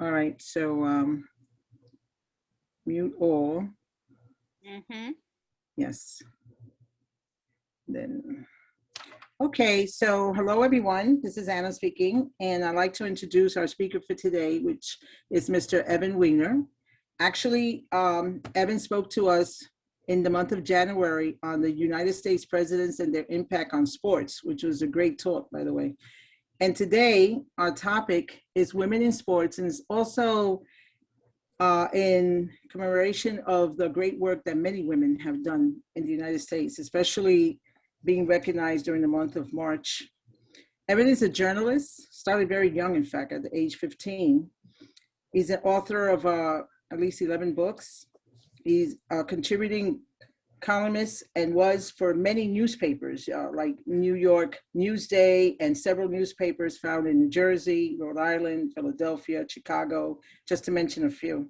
All right, so mute all. Yes. Then, okay, so hello everyone. This is Anna speaking, and I'd like to introduce our speaker for today, which is Mr. Evan Weiner. Actually, Evan spoke to us in the month of January on the United States presidents and their impact on sports, which was a great talk, by the way. And today, our topic is women in sports, and it's also in commemoration of the great work that many women have done in the United States, especially being recognized during the month of March. Evan is a journalist, started very young, in fact, at the age 15. He's an author of at least 11 books. He's a contributing columnist and was for many newspapers, like New York Newsday and several newspapers found in New Jersey, Rhode Island, Philadelphia, Chicago, just to mention a few.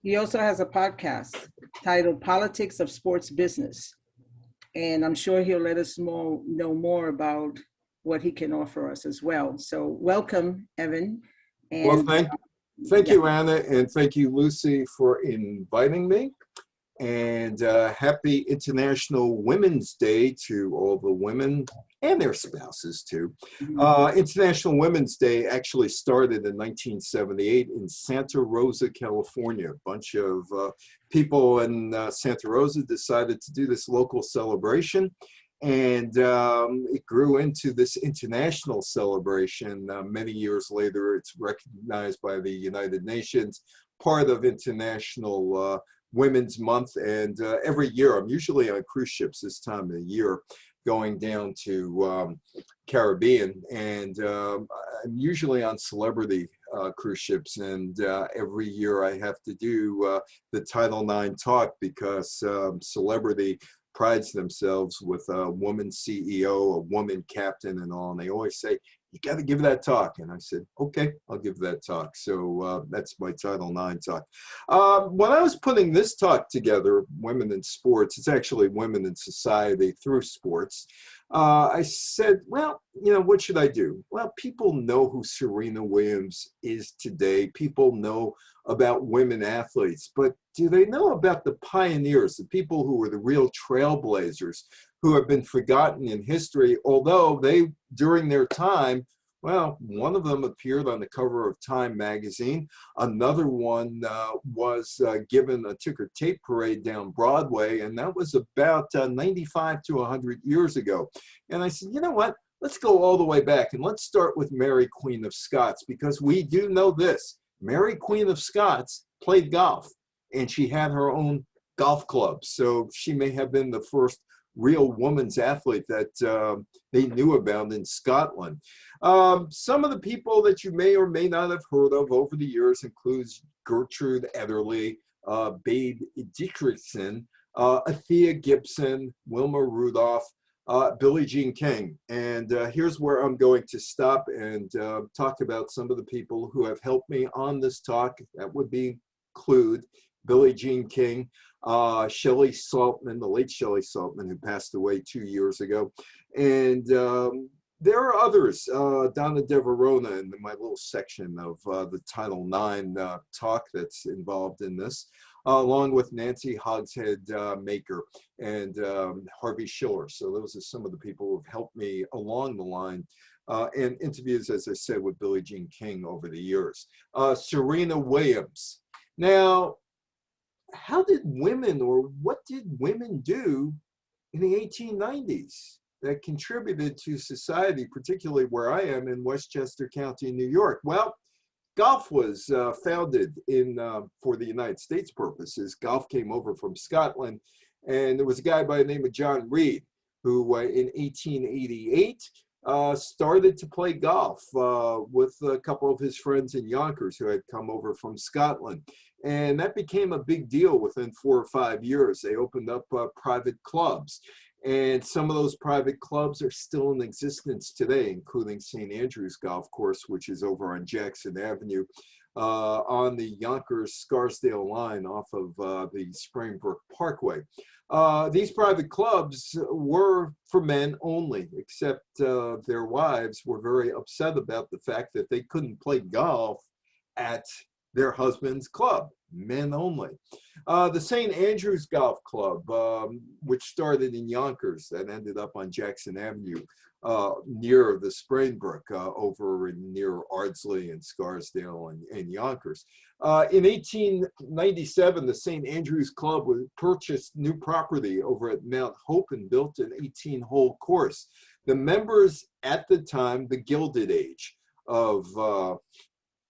He also has a podcast titled Politics of Sports Business. And I'm sure he'll let us know more about what he can offer us as well. So welcome, Evan. And, well, thank you, Anna, and thank you, Lucy, for inviting me. And happy International Women's Day to all the women and their spouses, too. International Women's Day actually started in 1978 in Santa Rosa, California. A bunch of people in Santa Rosa decided to do this local celebration. And it grew into this international celebration. Many years later, it's recognized by the United Nations, part of International Women's Month. And every year, I'm usually on cruise ships this time of the year, going down to Caribbean. And I'm usually on celebrity cruise ships. And every year I have to do the Title IX talk because celebrity prides themselves with a woman CEO, a woman captain, and all. And they always say, you got to give that talk. And I said, okay, I'll give that talk. So that's my Title IX talk. When I was putting this talk together, Women in Sports, it's actually Women in Society Through Sports. I said, well, you know, what should I do? Well, people know who Serena Williams is today. People know about women athletes, but do they know about the pioneers, the people who were the real trailblazers, who have been forgotten in history, although they, during their time, well, one of them appeared on the cover of Time magazine. Another one was given a ticker tape parade down Broadway, and that was about 95 to 100 years ago. And I said, you know what? Let's go all the way back, and let's start with Mary, Queen of Scots, because we do know this. Mary, Queen of Scots, played golf, and she had her own golf club. So she may have been the first real woman's athlete that they knew about in Scotland. Some of the people that you may or may not have heard of over the years includes Gertrude Ederle, Babe Didrikson, Althea Gibson, Wilma Rudolph, Billie Jean King. And here's where I'm going to stop and talk about some of the people who have helped me on this talk. That would include Billie Jean King, Shelley Saltman, the late Shelley Saltman, who passed away 2 years ago. And there are others, Donna DeVerona in my little section of the Title IX talk that's involved in this, along with Nancy Hogshead Maker and Harvey Schiller. So those are some of the people who have helped me along the line. And interviews, as I said, with Billie Jean King over the years. Serena Williams. Now, how did women, or what did women do in the 1890s that contributed to society, particularly where I am in Westchester County, New York? Well, golf was founded for the United States purposes. Golf came over from Scotland, and there was a guy by the name of John Reed who in 1888 started to play golf with a couple of his friends in Yonkers who had come over from Scotland. And that became a big deal within 4 or 5 years. They opened up private clubs. And some of those private clubs are still in existence today, including St. Andrew's Golf Course, which is over on Jackson Avenue on the Yonkers-Scarsdale line off of the Springbrook Parkway. These private clubs were for men only, except their wives were very upset about the fact that they couldn't play golf at their husband's club, men only. The St. Andrews Golf Club, which started in Yonkers, that ended up on Jackson Avenue, near the Springbrook, over near Ardsley and Scarsdale and Yonkers. In 1897, the St. Andrews Club purchased new property over at Mount Hope and built an 18-hole course. The members at the time, the Gilded Age of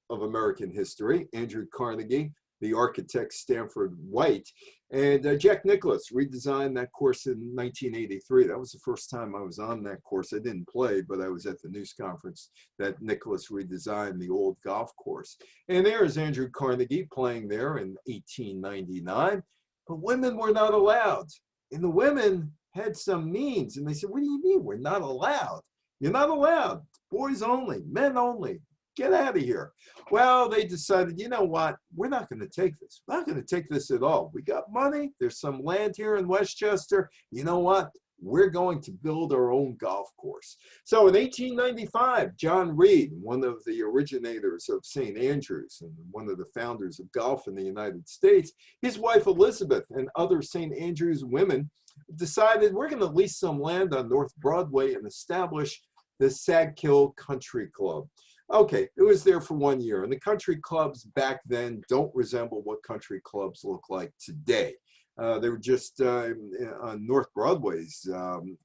American history, Andrew Carnegie, the architect Stanford White, and Jack Nicklaus redesigned that course in 1983. That was the first time I was on that course. I didn't play, but I was at the news conference that Nicklaus redesigned the old golf course. And there is Andrew Carnegie playing there in 1899, but women were not allowed. And the women had some means, and they said, what do you mean we're not allowed? You're not allowed. Boys only, men only. Get out of here. Well, they decided, you know what? We're not going to take this. We're not going to take this at all. We got money. There's some land here in Westchester. You know what? We're going to build our own golf course. So in 1895, John Reed, one of the originators of St. Andrews and one of the founders of golf in the United States, his wife Elizabeth and other St. Andrews women decided we're going to lease some land on North Broadway and establish the Sagkill Country Club. Okay, it was there for 1 year, and the country clubs back then don't resemble what country clubs look like today. They were just, on North Broadway's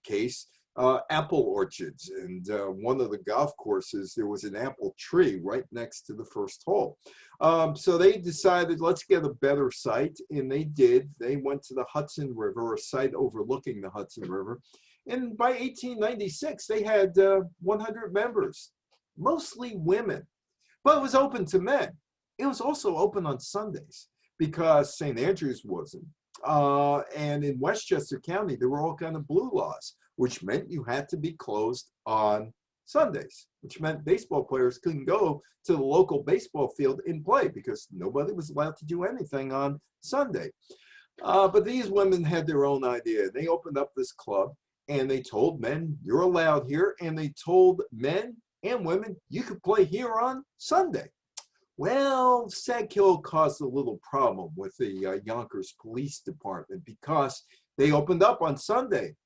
case, apple orchards, and one of the golf courses, there was an apple tree right next to the first hole. So they decided, let's get a better site, and they did. They went to the Hudson River, a site overlooking the Hudson River, and by 1896, they had 100 members. Mostly women, but it was open to men. It was also open on Sundays because St. Andrews wasn't. And in Westchester County, there were all kind of blue laws, which meant you had to be closed on Sundays, which meant baseball players couldn't go to the local baseball field and play because nobody was allowed to do anything on Sunday. But these women had their own idea. They opened up this club and they told men, you're allowed here. And they told men and women, you could play here on Sunday. Well, Sagkill caused a little problem with the Yonkers Police Department because they opened up on Sunday.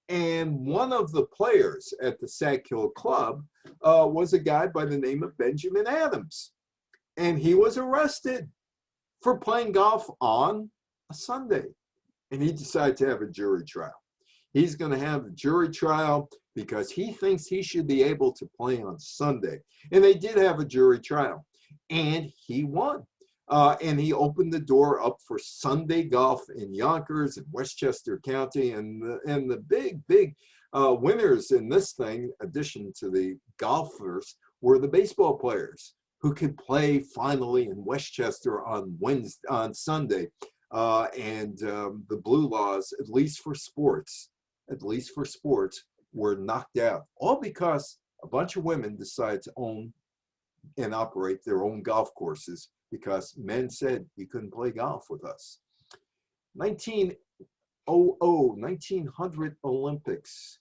And one of the players at the Sagkill Club was a guy by the name of Benjamin Adams. And he was arrested for playing golf on a Sunday. And he decided to have a jury trial. He's going to have a jury trial because he thinks he should be able to play on Sunday. And they did have a jury trial. And he won. And he opened the door up for Sunday golf in Yonkers and Westchester County. And the big winners in this thing, in addition to the golfers, were the baseball players who could play finally in Westchester on Sunday. The blue laws, at least for sports, were knocked out. All because a bunch of women decided to own and operate their own golf courses because men said you couldn't play golf with us. 1900 Olympics.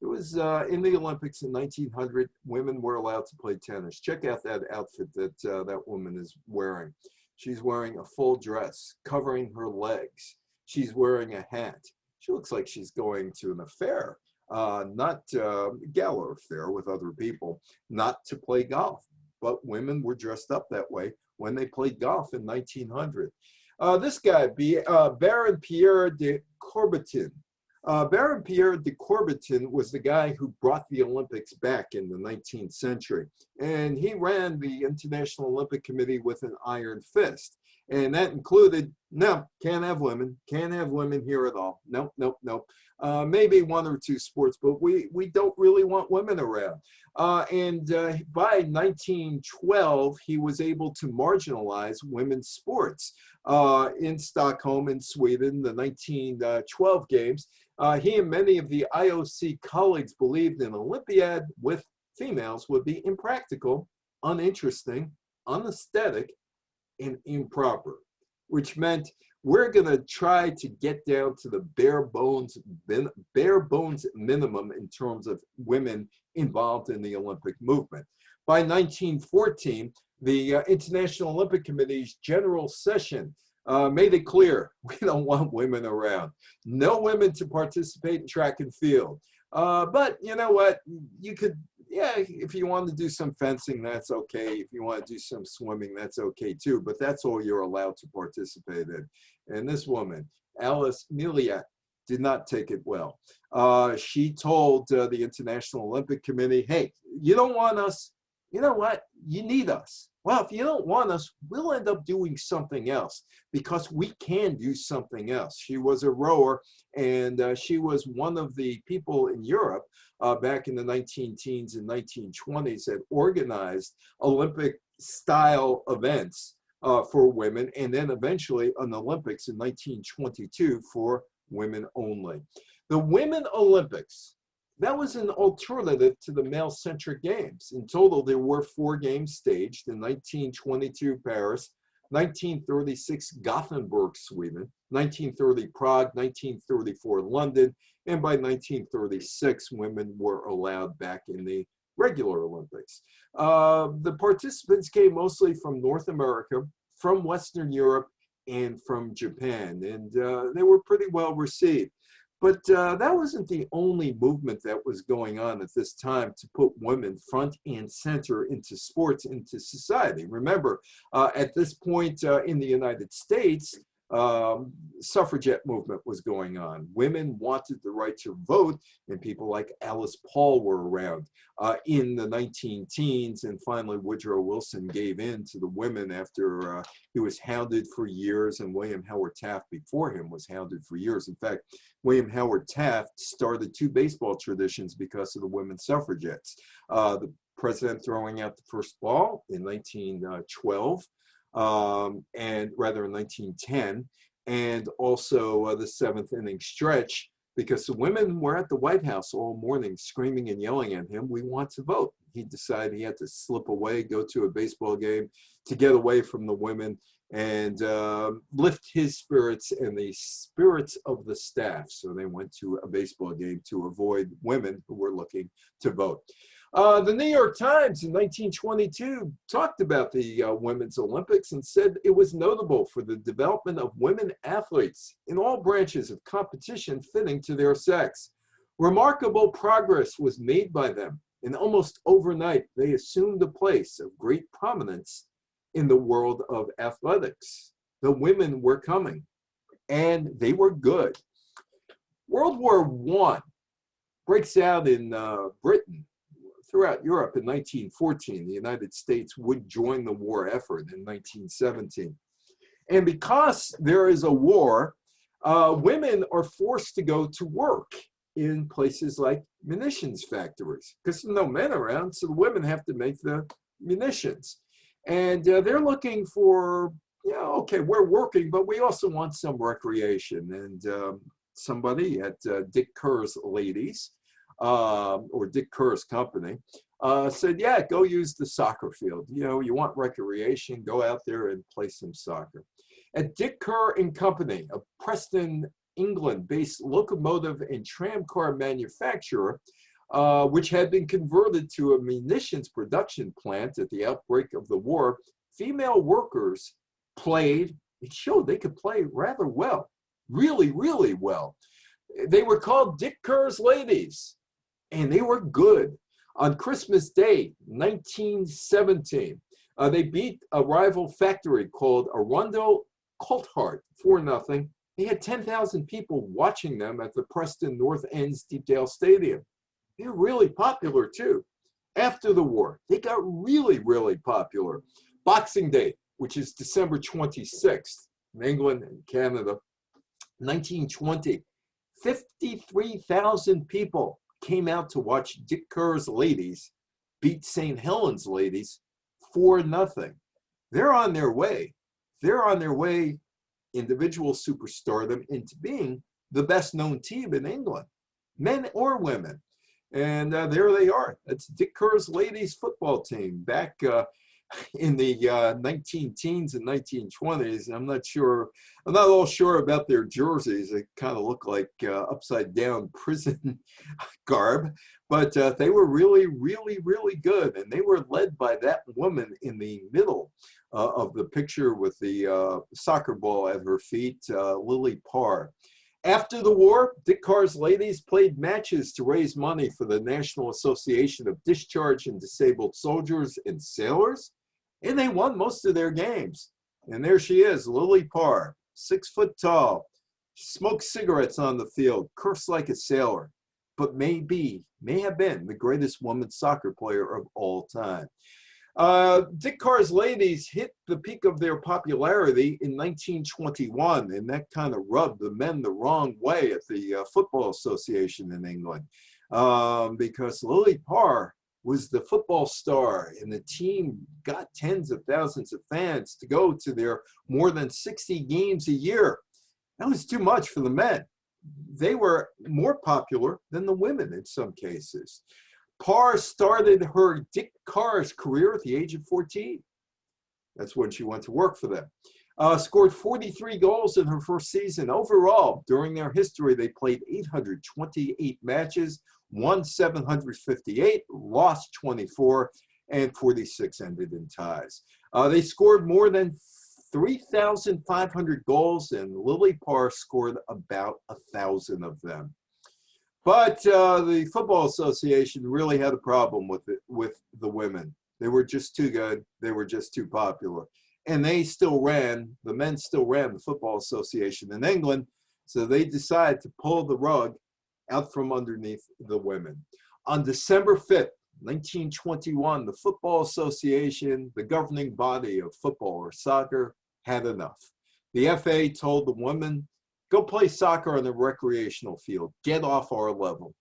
It was in the Olympics in 1900, women were allowed to play tennis. Check out that outfit that that woman is wearing. She's wearing a full dress, covering her legs. She's wearing a hat. She looks like she's going to an affair, not a gala affair with other people, not to play golf. But women were dressed up that way when they played golf in 1900. This guy, Baron Pierre de Coubertin. Baron Pierre de Coubertin was the guy who brought the Olympics back in the 19th century. And he ran the International Olympic Committee with an iron fist. And that included, no, can't have women here at all. Nope. Maybe one or two sports, but we don't really want women around. By 1912, he was able to marginalize women's sports. In Stockholm, in Sweden, the 1912 games, he and many of the IOC colleagues believed an Olympiad with females would be impractical, uninteresting, unaesthetic, and improper, which meant we're going to try to get down to the bare bones minimum in terms of women involved in the Olympic movement. By 1914, The International Olympic Committee's general session made it clear we don't want women around. No women to participate in track and field. But you know what? You could, yeah, if you want to do some fencing, that's okay. If you want to do some swimming, that's okay too. But that's all you're allowed to participate in. And this woman, Alice Milliat, did not take it well. She told the International Olympic Committee, hey, you don't want us. You know what? You need us. Well, if you don't want us, we'll end up doing something else because we can do something else. She was a rower, and she was one of the people in Europe back in the 19-teens and 1920s that organized Olympic-style events for women, and then eventually an Olympics in 1922 for women only. The Women Olympics, that was an alternative to the male-centric games. In total, there were 4 games staged in 1922 Paris, 1936 Gothenburg, Sweden, 1930 Prague, 1934 London, and by 1936, women were allowed back in the regular Olympics. The participants came mostly from North America, from Western Europe, and from Japan, and they were pretty well received. But that wasn't the only movement that was going on at this time to put women front and center into sports, into society. Remember, at this point in the United States, suffragette movement was going on. Women wanted the right to vote, and people like Alice Paul were around in the 19-teens, and finally Woodrow Wilson gave in to the women after he was hounded for years, and William Howard Taft before him was hounded for years. In fact, William Howard Taft started 2 baseball traditions because of the women suffragettes. The president throwing out the first ball in 1912, and rather in 1910, and also the 7th inning stretch, because the women were at the White House all morning screaming and yelling at him, we want to vote. He decided he had to slip away, go to a baseball game to get away from the women and lift his spirits and the spirits of the staff. So they went to a baseball game to avoid women who were looking to vote. The New York Times in 1922 talked about the Women's Olympics and said it was notable for the development of women athletes in all branches of competition fitting to their sex. Remarkable progress was made by them, and almost overnight they assumed a place of great prominence in the world of athletics. The women were coming, and they were good. World War I breaks out in Britain. Throughout Europe in 1914, the United States would join the war effort in 1917. And because there is a war, women are forced to go to work in places like munitions factories because there's no men around, so the women have to make the munitions. And they're looking for, okay, we're working, but we also want some recreation. And somebody at Dick Kerr's Ladies, or Dick Kerr's company, said, yeah, go use the soccer field. You want recreation, go out there and play some soccer. At Dick Kerr and Company, a Preston, England-based locomotive and tramcar manufacturer, which had been converted to a munitions production plant at the outbreak of the war, female workers played, it showed they could play rather well, really, really well. They were called Dick Kerr's Ladies, and they were good. On Christmas Day, 1917, they beat a rival factory called Arundel Colthart 4-0. They had 10,000 people watching them at the Preston North End's Deepdale Stadium. They're really popular too. After the war, they got really, really popular. Boxing Day, which is December 26th in England and Canada, 1920, 53,000 people came out to watch Dick Kerr's Ladies beat St. Helens Ladies 4-0. They're on their way. They're on their way, individual superstardom, into being the best known team in England, men or women. And there they are. That's Dick Kerr's Ladies football team back in the 19 teens and 1920s. I'm not all sure about their jerseys. They kind of look like upside down prison garb, but they were really, really, really good. And they were led by that woman in the middle of the picture with the soccer ball at her feet, Lily Parr. After the war, Dick Carr's ladies played matches to raise money for the National Association of Discharged and Disabled Soldiers and Sailors, and they won most of their games. And there she is, Lily Parr, 6 foot tall, smokes cigarettes on the field, cursed like a sailor, but may have been the greatest women's soccer player of all time. Dick Carr's ladies hit the peak of their popularity in 1921, and that kind of rubbed the men the wrong way at the Football Association in England, because Lily Parr was the football star, and the team got tens of thousands of fans to go to their more than 60 games a year. That was too much for the men. They were more popular than the women in some cases. Parr started her Dick Carr's career at the age of 14. That's when she went to work for them. Scored 43 goals in her first season. Overall, during their history, they played 828 matches, won 758, lost 24, and 46 ended in ties. They scored more than 3,500 goals, and Lily Parr scored about 1,000 of them. But the Football Association really had a problem with the women. They were just too good. They were just too popular. And the men still ran the Football Association in England. So they decided to pull the rug out from underneath the women. On December 5th, 1921, the Football Association, the governing body of football or soccer, had enough. The FA told the women, go play soccer on a recreational field. Get off our level.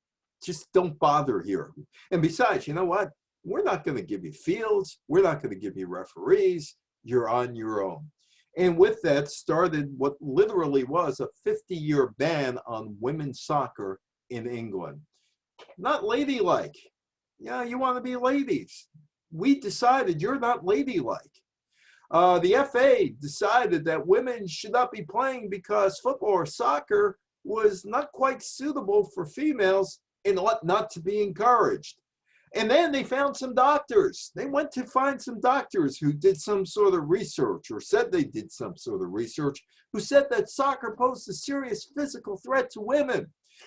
Just don't bother here. And besides, you know what? We're not going to give you fields. We're not going to give you referees. You're on your own. And with that started what literally was a 50-year ban on women's soccer in England. Not ladylike. Yeah, you want to be ladies. We decided you're not ladylike. The FA decided that women should not be playing because football or soccer was not quite suitable for females and ought not to be encouraged. And then they found some doctors. They went to find some doctors who did some sort of research, or said they did some sort of research, who said that soccer posed a serious physical threat to women.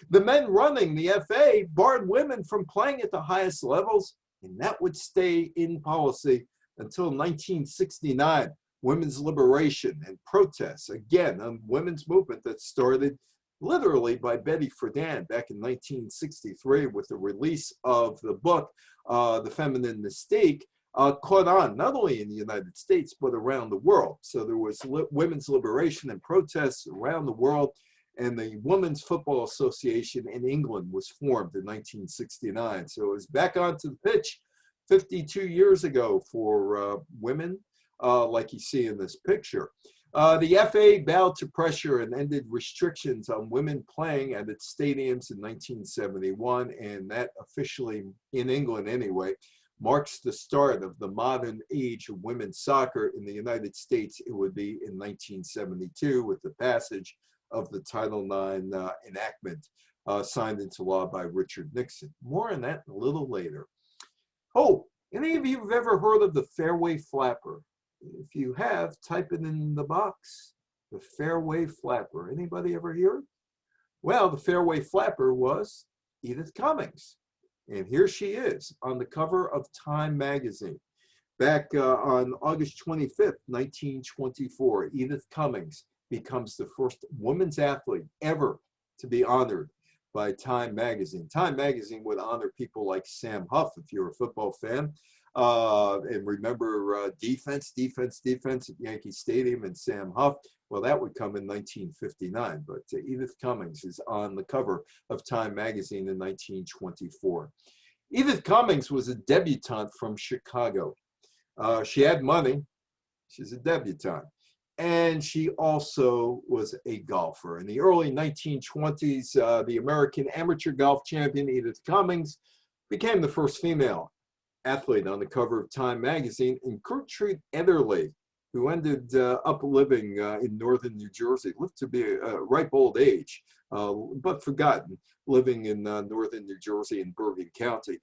The men running the FA barred women from playing at the highest levels, and that would stay in policy until 1969, women's liberation and protests, again, a women's movement that started literally by Betty Friedan back in 1963 with the release of the book, The Feminine Mystique, caught on not only in the United States, but around the world. So there was women's liberation and protests around the world, and the Women's Football Association in England was formed in 1969. So it was back onto the pitch 52 years ago for women, like you see in this picture. The FA bowed to pressure and ended restrictions on women playing at its stadiums in 1971, and that officially, in England anyway, marks the start of the modern age of women's soccer. In the United States, it would be in 1972 with the passage of the Title IX enactment signed into law by Richard Nixon. More on that a little later. Oh, any of you have ever heard of the Fairway Flapper? If you have, type it in the box. The Fairway Flapper. Anybody ever hear it? Well, the Fairway Flapper was Edith Cummings. And here she is on the cover of Time magazine. Back on August 25th, 1924, Edith Cummings becomes the first women's athlete ever to be honored by Time magazine. Time magazine would honor people like Sam Huff, if you're a football fan. And remember defense at Yankee Stadium and Sam Huff. Well, that would come in 1959, but Edith Cummings is on the cover of Time magazine in 1924. Edith Cummings was a debutante from Chicago. She had money. She's a debutante. And she also was a golfer. In the early 1920s, the American amateur golf champion Edith Cummings became the first female athlete on the cover of Time magazine, and Gertrude Ederle, who ended up living in northern New Jersey, lived to be a ripe old age, but forgotten, living in northern New Jersey in Bergen County,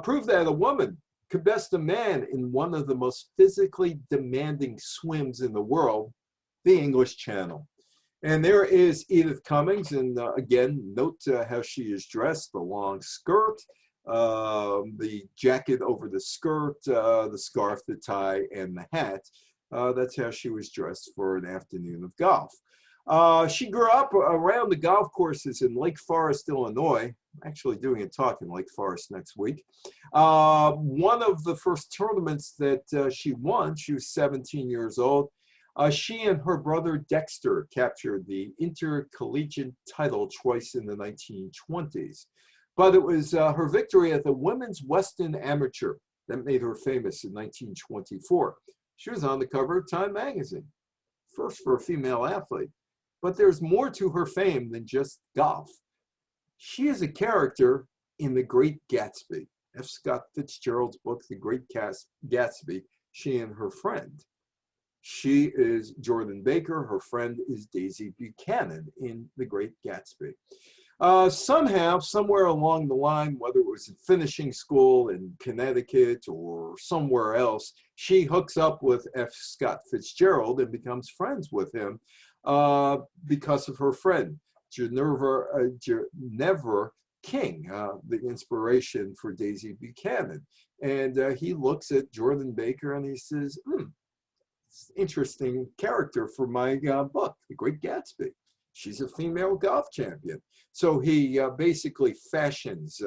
proved that a woman could best a man in one of the most physically demanding swims in the world, the English Channel. And there is Edith Cummings, and again, note how she is dressed, the long skirt, the jacket over the skirt, the scarf, the tie, and the hat. That's how she was dressed for an afternoon of golf. She grew up around the golf courses in Lake Forest, Illinois. I'm actually doing a talk in Lake Forest next week. One of the first tournaments that she won, she was 17 years old. She and her brother Dexter captured the intercollegiate title twice in the 1920s. But it was her victory at the Women's Weston Amateur that made her famous in 1924. She was on the cover of Time magazine, first for a female athlete. But there's more to her fame than just golf. She is a character in The Great Gatsby, F. Scott Fitzgerald's book, The Great Gatsby, she and her friend. She is Jordan Baker. Her friend is Daisy Buchanan in The Great Gatsby. Somehow, somewhere along the line, whether it was in finishing school in Connecticut or somewhere else, she hooks up with F. Scott Fitzgerald and becomes friends with him because of her friend, Ginevra King, the inspiration for Daisy Buchanan. And he looks at Jordan Baker and he says, interesting character for my book, The Great Gatsby. She's a female golf champion. So he basically fashions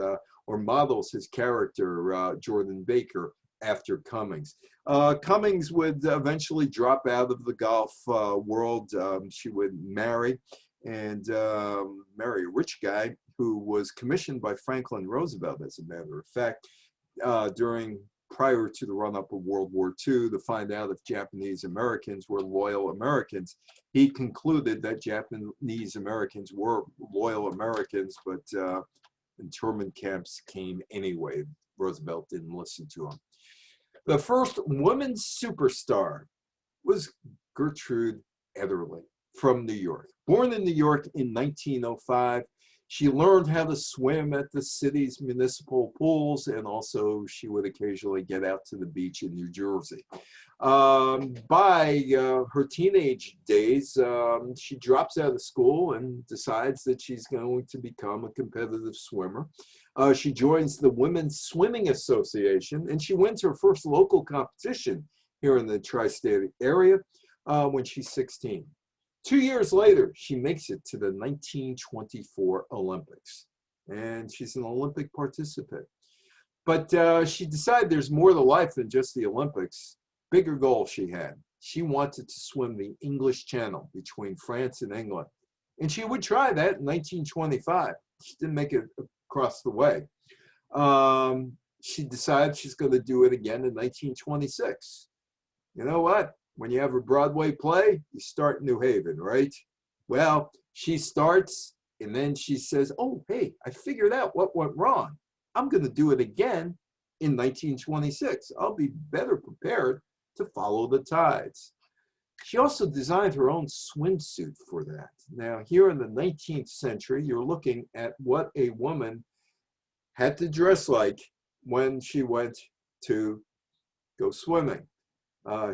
or models his character, Jordan Baker, after Cummings. Cummings would eventually drop out of the golf world. She would marry a rich guy who was commissioned by Franklin Roosevelt, as a matter of fact, prior to the run-up of World War II, to find out if Japanese Americans were loyal Americans. He concluded that Japanese Americans were loyal Americans, but internment camps came anyway. Roosevelt didn't listen to him. The first women's superstar was Gertrude Ederle from New York. Born in New York in 1905, she learned how to swim at the city's municipal pools, and also she would occasionally get out to the beach in New Jersey. By her teenage days, she drops out of school and decides that she's going to become a competitive swimmer. She joins the Women's Swimming Association, and she wins her first local competition here in the tri-state area when she's 16. 2 years later, she makes it to the 1924 Olympics, and she's an Olympic participant. But she decided there's more to life than just the Olympics. Bigger goal she had. She wanted to swim the English Channel between France and England, and she would try that in 1925. She didn't make it across the way. She decided she's going to do it again in 1926. You know what? When you have a Broadway play, you start in New Haven, right? Well, she starts, and then she says, oh, hey, I figured out what went wrong. I'm going to do it again in 1926. I'll be better prepared to follow the tides. She also designed her own swimsuit for that. Now, here in the 19th century, you're looking at what a woman had to dress like when she went to go swimming.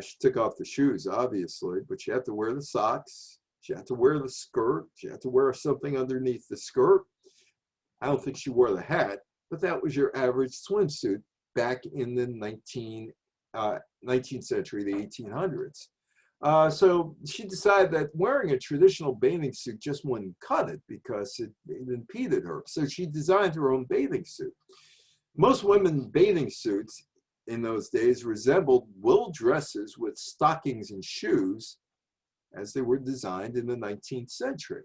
She took off the shoes, obviously, but she had to wear the socks. She had to wear the skirt. She had to wear something underneath the skirt. I don't think she wore the hat, but that was your average swimsuit back in the 19th century, the 1800s. So she decided that wearing a traditional bathing suit just wouldn't cut it because it impeded her. So she designed her own bathing suit. Most women's bathing suits in those days resembled wool dresses with stockings and shoes as they were designed in the 19th century.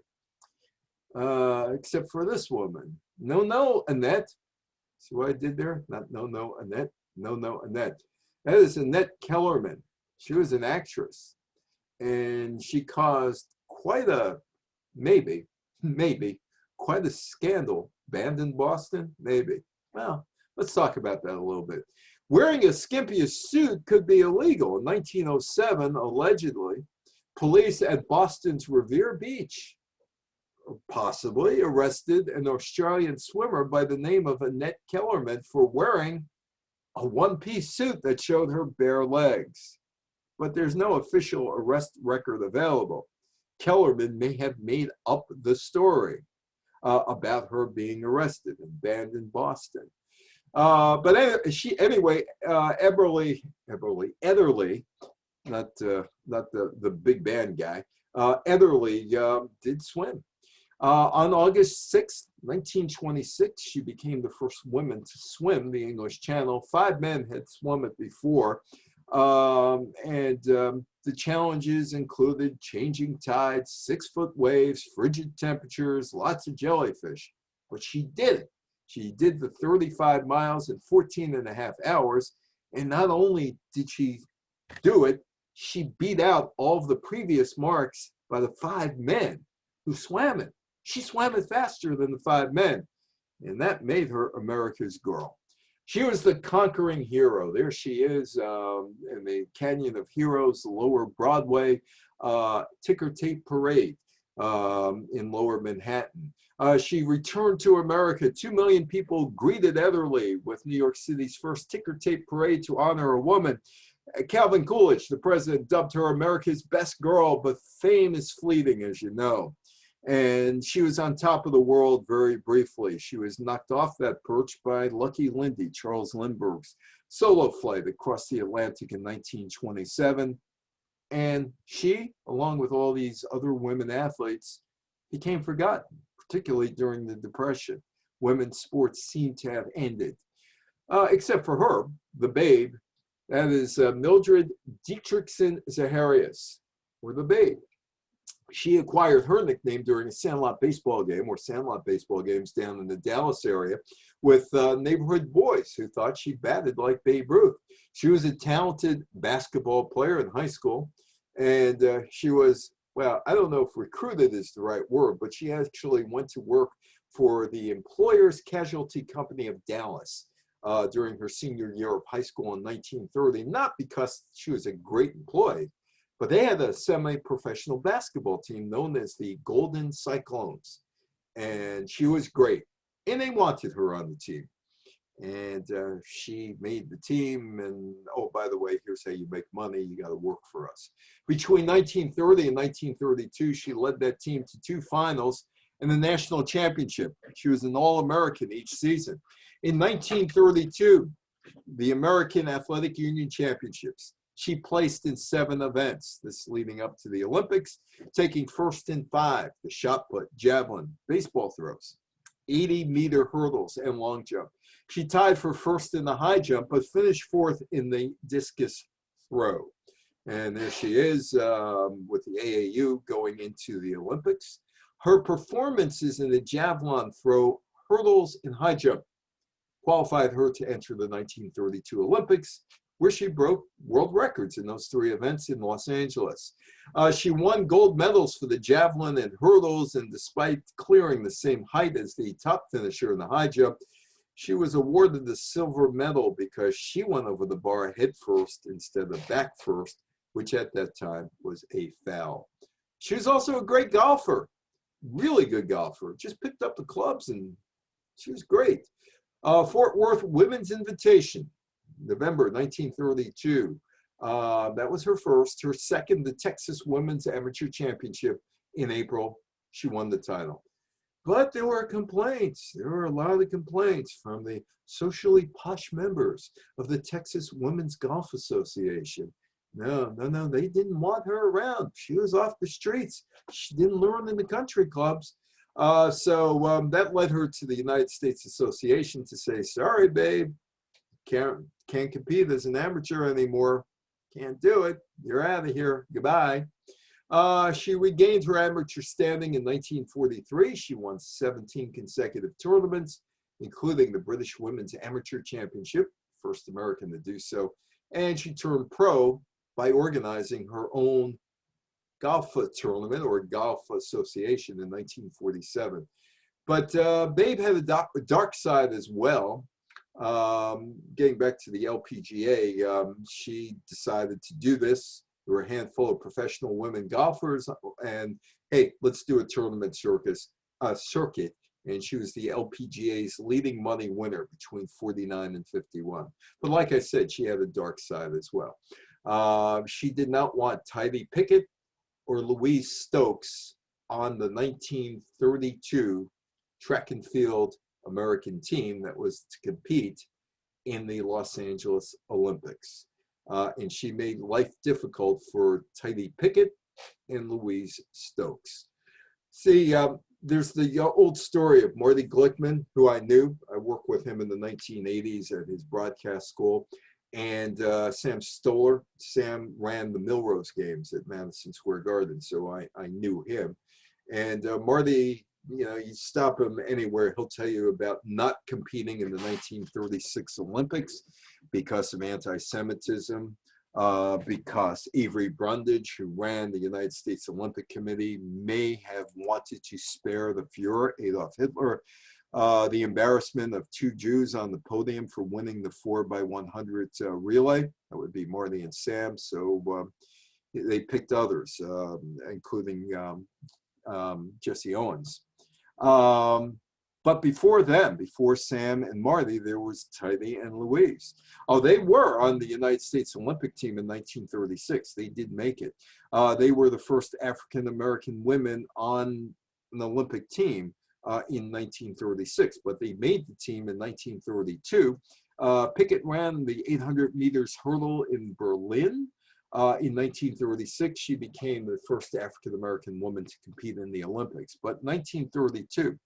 Except for this woman. No, Annette. See what I did there? Not no, Annette. No, Annette. That is Annette Kellerman. She was an actress. And she caused quite a, maybe, quite a scandal. Banned in Boston? Maybe. Well, let's talk about that a little bit. Wearing a skimpy suit could be illegal. In 1907, allegedly, police at Boston's Revere Beach possibly arrested an Australian swimmer by the name of Annette Kellerman for wearing a one-piece suit that showed her bare legs. But there's no official arrest record available. Kellerman may have made up the story about her being arrested and banned in Boston. But anyway, Ederle, not the big band guy, Ederle did swim. On August 6, 1926, she became the first woman to swim the English Channel. 5 men had swum it before. The challenges included changing tides, 6-foot waves, frigid temperatures, lots of jellyfish. But she did it. She did the 35 miles in 14 and a half hours. And not only did she do it, she beat out all of the previous marks by the 5 men who swam it. She swam it faster than the 5 men. And that made her America's girl. She was the conquering hero. There she is in the Canyon of Heroes, Lower Broadway, ticker tape parade in Lower Manhattan. She returned to America. 2 million people greeted Ederle with New York City's first ticker tape parade to honor a woman. Calvin Coolidge, the president, dubbed her America's best girl, but fame is fleeting, as you know. And she was on top of the world very briefly. She was knocked off that perch by Lucky Lindy, Charles Lindbergh's solo flight across the Atlantic in 1927. And she, along with all these other women athletes, became forgotten, particularly during the Depression. Women's sports seemed to have ended, except for her, the babe. That is Mildred Didrikson Zaharias, or the Babe. She acquired her nickname during a Sandlot baseball game, or Sandlot baseball games down in the Dallas area, with neighborhood boys who thought she batted like Babe Ruth. She was a talented basketball player in high school, and she was, well, I don't know if recruited is the right word, but she actually went to work for the Employers Casualty Company of Dallas during her senior year of high school in 1930, not because she was a great employee, but they had a semi-professional basketball team known as the Golden Cyclones. And she was great. And they wanted her on the team. And she made the team. And, oh, by the way, here's how you make money. You got to work for us. Between 1930 and 1932, she led that team to 2 finals and the national championship. She was an All-American each season. In 1932, the American Athletic Union Championships, she placed in 7 events, this leading up to the Olympics, taking first in 5, the shot put, javelin, baseball throws, 80-meter hurdles, and long jump. She tied for first in the high jump, but finished 4th in the discus throw. And there she is with the AAU going into the Olympics. Her performances in the javelin throw, hurdles, and high jump qualified her to enter the 1932 Olympics, where she broke world records in those 3 events in Los Angeles. She won gold medals for the javelin and hurdles, and despite clearing the same height as the top finisher in the high jump, she was awarded the silver medal because she went over the bar head first instead of back first, which at that time was a foul. She was also a great golfer, really good golfer, just picked up the clubs and she was great. Fort Worth Women's Invitation, November 1932. That was her first. Her second, the Texas Women's Amateur Championship in April. She won the title. But there were complaints. There were a lot of complaints from the socially posh members of the Texas Women's Golf Association. No, they didn't want her around. She was off the streets. She didn't learn in the country clubs. So that led her to the United States Association to say, sorry, babe, can't compete as an amateur anymore. Can't do it. You're out of here. Goodbye. She regained her amateur standing in 1943. She won 17 consecutive tournaments, including the British Women's Amateur Championship, first American to do so. And she turned pro by organizing her own golf tournament or golf association in 1947. But Babe had a dark side as well. Getting back to the LPGA, she decided to do this. There were a handful of professional women golfers, and hey, let's do a tournament circuit. And she was the LPGA's leading money winner between 49 and 51. But like I said, she had a dark side as well. She did not want Tidye Pickett or Louise Stokes on the 1932 track and field American team that was to compete in the Los Angeles Olympics. And she made life difficult for Tidye Pickett and Louise Stokes. See, there's the old story of Marty Glickman, who I knew. I worked with him in the 1980s at his broadcast school. And Sam Stoller. Sam ran the Milrose games at Madison Square Garden, so I knew him. And Marty, you know, you stop him anywhere, he'll tell you about not competing in the 1936 Olympics because of anti-Semitism, because Avery Brundage, who ran the United States Olympic Committee, may have wanted to spare the Fuhrer, Adolf Hitler, the embarrassment of two Jews on the podium for winning the 4x100 relay. That would be Marty and Sam. So they picked others, including Jesse Owens. But before them, before Sam and Marty, there was Tidye and Louise. Oh, they were on the United States Olympic team in 1936. They did make it. They were the first African-American women on an Olympic team in 1936, but they made the team in 1932. Pickett ran the 800 meters hurdle in Berlin. In 1936, she became the first African-American woman to compete in the Olympics. But 1932,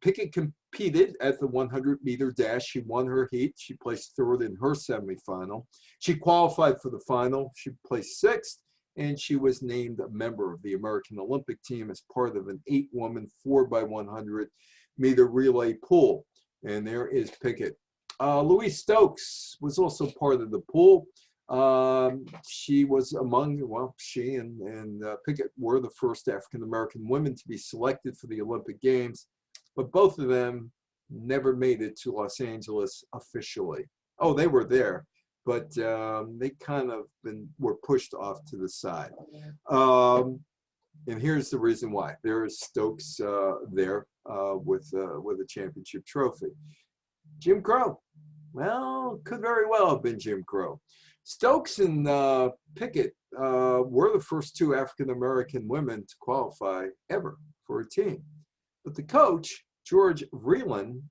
Pickett competed at the 100-meter dash. She won her heat. She placed third in her semifinal. She qualified for the final. She placed sixth, and she was named a member of the American Olympic team as part of an 8-woman 4x100-meter relay pool. And there is Pickett. Louise Stokes was also part of the pool. She was among, well, she and Pickett were the first African-American women to be selected for the Olympic Games, but both of them never made it to Los Angeles officially. Oh, they were there, but they kind of were pushed off to the side. And here's the reason why. There is Stokes there with a championship trophy. Jim Crow. Well, could very well have been Jim Crow. Stokes and Pickett were the first two African-American women to qualify ever for a team. But the coach, George Vreeland,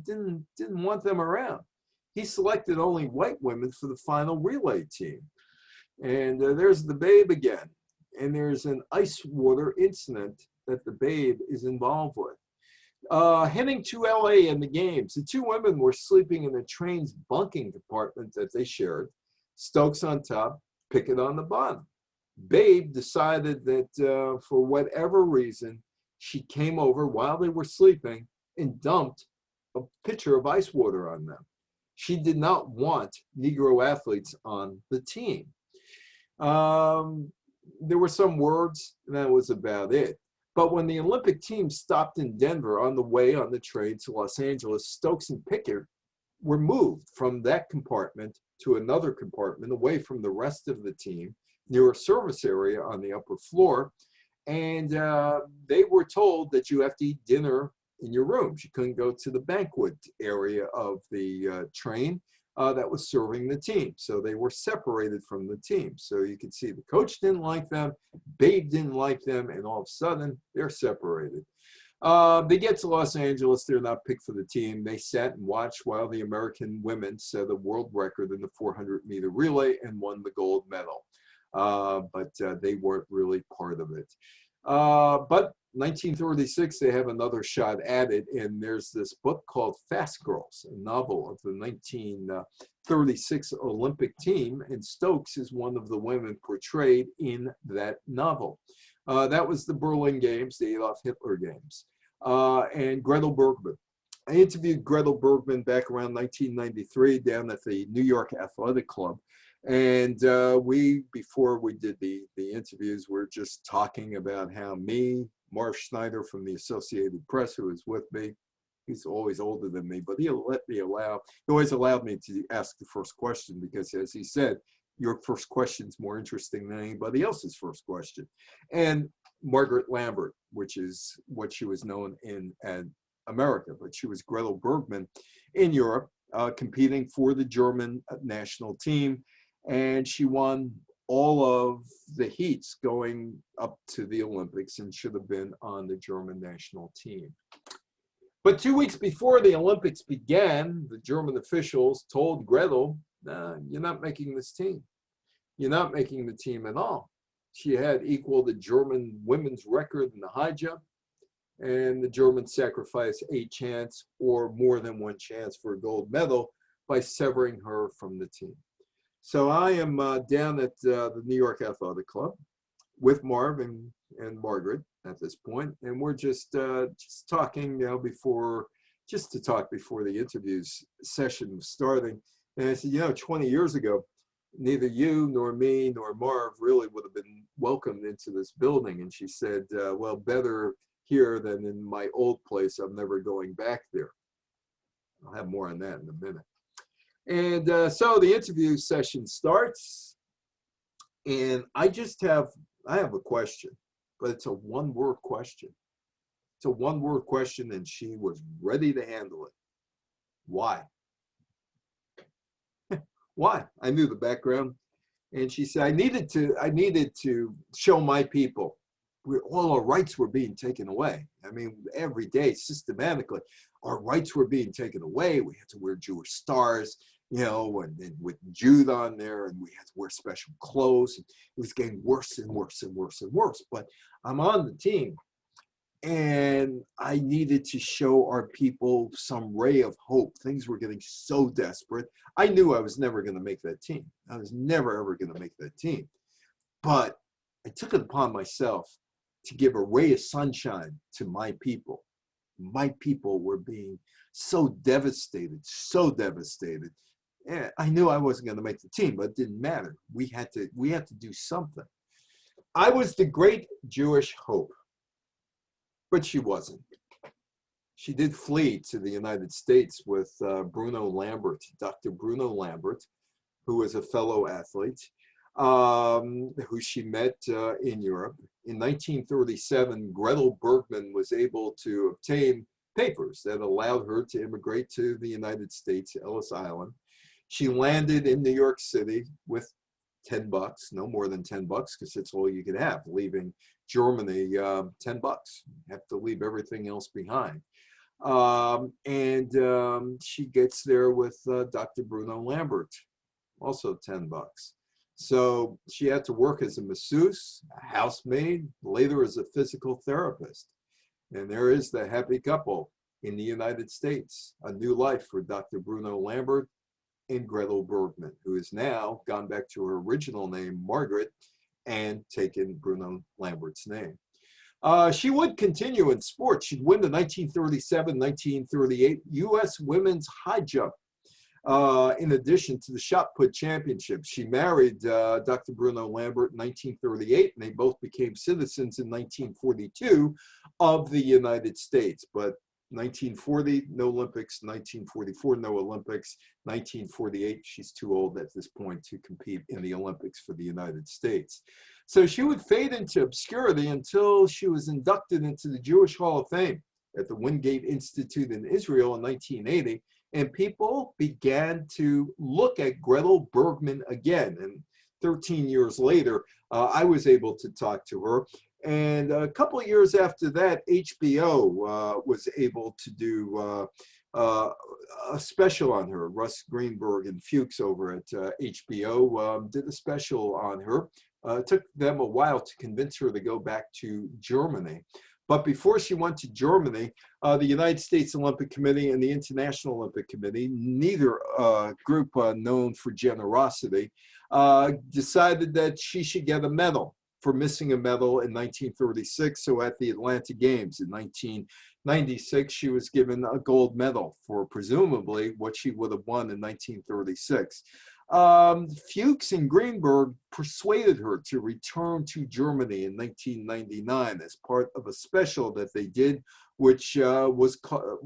didn't want them around. He selected only white women for the final relay team. And there's the Babe again. And there's an ice water incident that the Babe is involved with. Heading to LA in the games, the two women were sleeping in the train's bunking compartment that they shared. Stokes on top, Pickett on the bottom. Babe decided that for whatever reason, she came over while they were sleeping and dumped a pitcher of ice water on them. She did not want Negro athletes on the team. There were some words, and that was about it. But when the Olympic team stopped in Denver on the way on the train to Los Angeles, Stokes and Pickett were moved from that compartment to another compartment away from the rest of the team near a service area on the upper floor. And they were told that you have to eat dinner in your rooms. You couldn't go to the banquet area of the train that was serving the team. So they were separated from the team. So you could see the coach didn't like them, Babe didn't like them, and all of a sudden they're separated. They get to Los Angeles, they're not picked for the team. They sat and watched while the American women set a world record in the 400-meter relay and won the gold medal. But they weren't really part of it. But 1936, they have another shot at it, and there's this book called Fast Girls, a novel of the 1936 Olympic team, and Stokes is one of the women portrayed in that novel. That was the Berlin Games, the Adolf Hitler Games. And Gretel Bergman. I interviewed Gretel Bergman back around 1993 down at the New York Athletic Club. And before we did the interviews, we're just talking about how me, Marv Schneider from the Associated Press, who was with me, He's always older than me, but he always allowed me to ask the first question because, as he said, your first question is more interesting than anybody else's first question. And Margaret Lambert, which is what she was known in America, but she was Gretel Bergmann in Europe, competing for the German national team. And she won all of the heats going up to the Olympics and should have been on the German national team. But 2 weeks before the Olympics began, the German officials told Gretel, nah, you're not making this team. You're not making the team at all. She had equaled the German women's record in the high jump, and the Germans sacrificed a chance or more than one chance for a gold medal by severing her from the team. So I am down at the New York Athletic Club with Marv and Margaret at this point, and we're just talking now before the interviews session was starting. And I said, 20 years ago, neither you nor me nor Marv really would have been welcomed into this building. And she said, well, better here than in my old place. I'm never going back there. I'll have more on that in a minute. And so the interview session starts, and I have a question, but it's a one-word question. It's a one-word question, and she was ready to handle it. Why? Why? I knew the background. And she said, I needed to show my people all our rights were being taken away. I mean, every day, systematically, our rights were being taken away. We had to wear Jewish stars, and with Jude on there, and we had to wear special clothes. It was getting worse and worse and worse and worse. But I'm on the team, and I needed to show our people some ray of hope. Things were getting so desperate. I knew I was never going to make that team. I was never, ever going to make that team. But I took it upon myself to give a ray of sunshine to my people. My people were being so devastated, so devastated. And I knew I wasn't going to make the team, but it didn't matter. We had to do something. I was the great Jewish hope, but she wasn't. She did flee to the United States with Bruno Lambert, Dr. Bruno Lambert, who was a fellow athlete, who she met in Europe. In 1937, Gretel Bergmann was able to obtain papers that allowed her to immigrate to the United States, Ellis Island. She landed in New York City with $10, no more than $10, because that's all you could have. Leaving Germany, $10. You have to leave everything else behind. She gets there with Dr. Bruno Lambert, also $10. So she had to work as a masseuse, a housemaid, later as a physical therapist. And there is the happy couple in the United States, a new life for Dr. Bruno Lambert and Gretel Bergmann, who has now gone back to her original name, Margaret, and taken Bruno Lambert's name. She would continue in sports. She'd win the 1937-1938 U.S. Women's High Jump. In addition to the shot put championship, she married Dr. Bruno Lambert in 1938, and they both became citizens in 1942 of the United States. But 1940, no Olympics. 1944, no Olympics. 1948, she's too old at this point to compete in the Olympics for the United States. So she would fade into obscurity until she was inducted into the Jewish Hall of Fame at the Wingate Institute in Israel in 1980. And people began to look at Gretel Bergmann again. And 13 years later, I was able to talk to her. And a couple of years after that, HBO was able to do a special on her. Russ Greenberg and Fuchs over at HBO did a special on her. It took them a while to convince her to go back to Germany. But before she went to Germany, the United States Olympic Committee and the International Olympic Committee, neither group known for generosity, decided that she should get a medal for missing a medal in 1936. So at the Atlanta Games in 1996, she was given a gold medal for presumably what she would have won in 1936. Fuchs and Greenberg persuaded her to return to Germany in 1999 as part of a special that they did, which was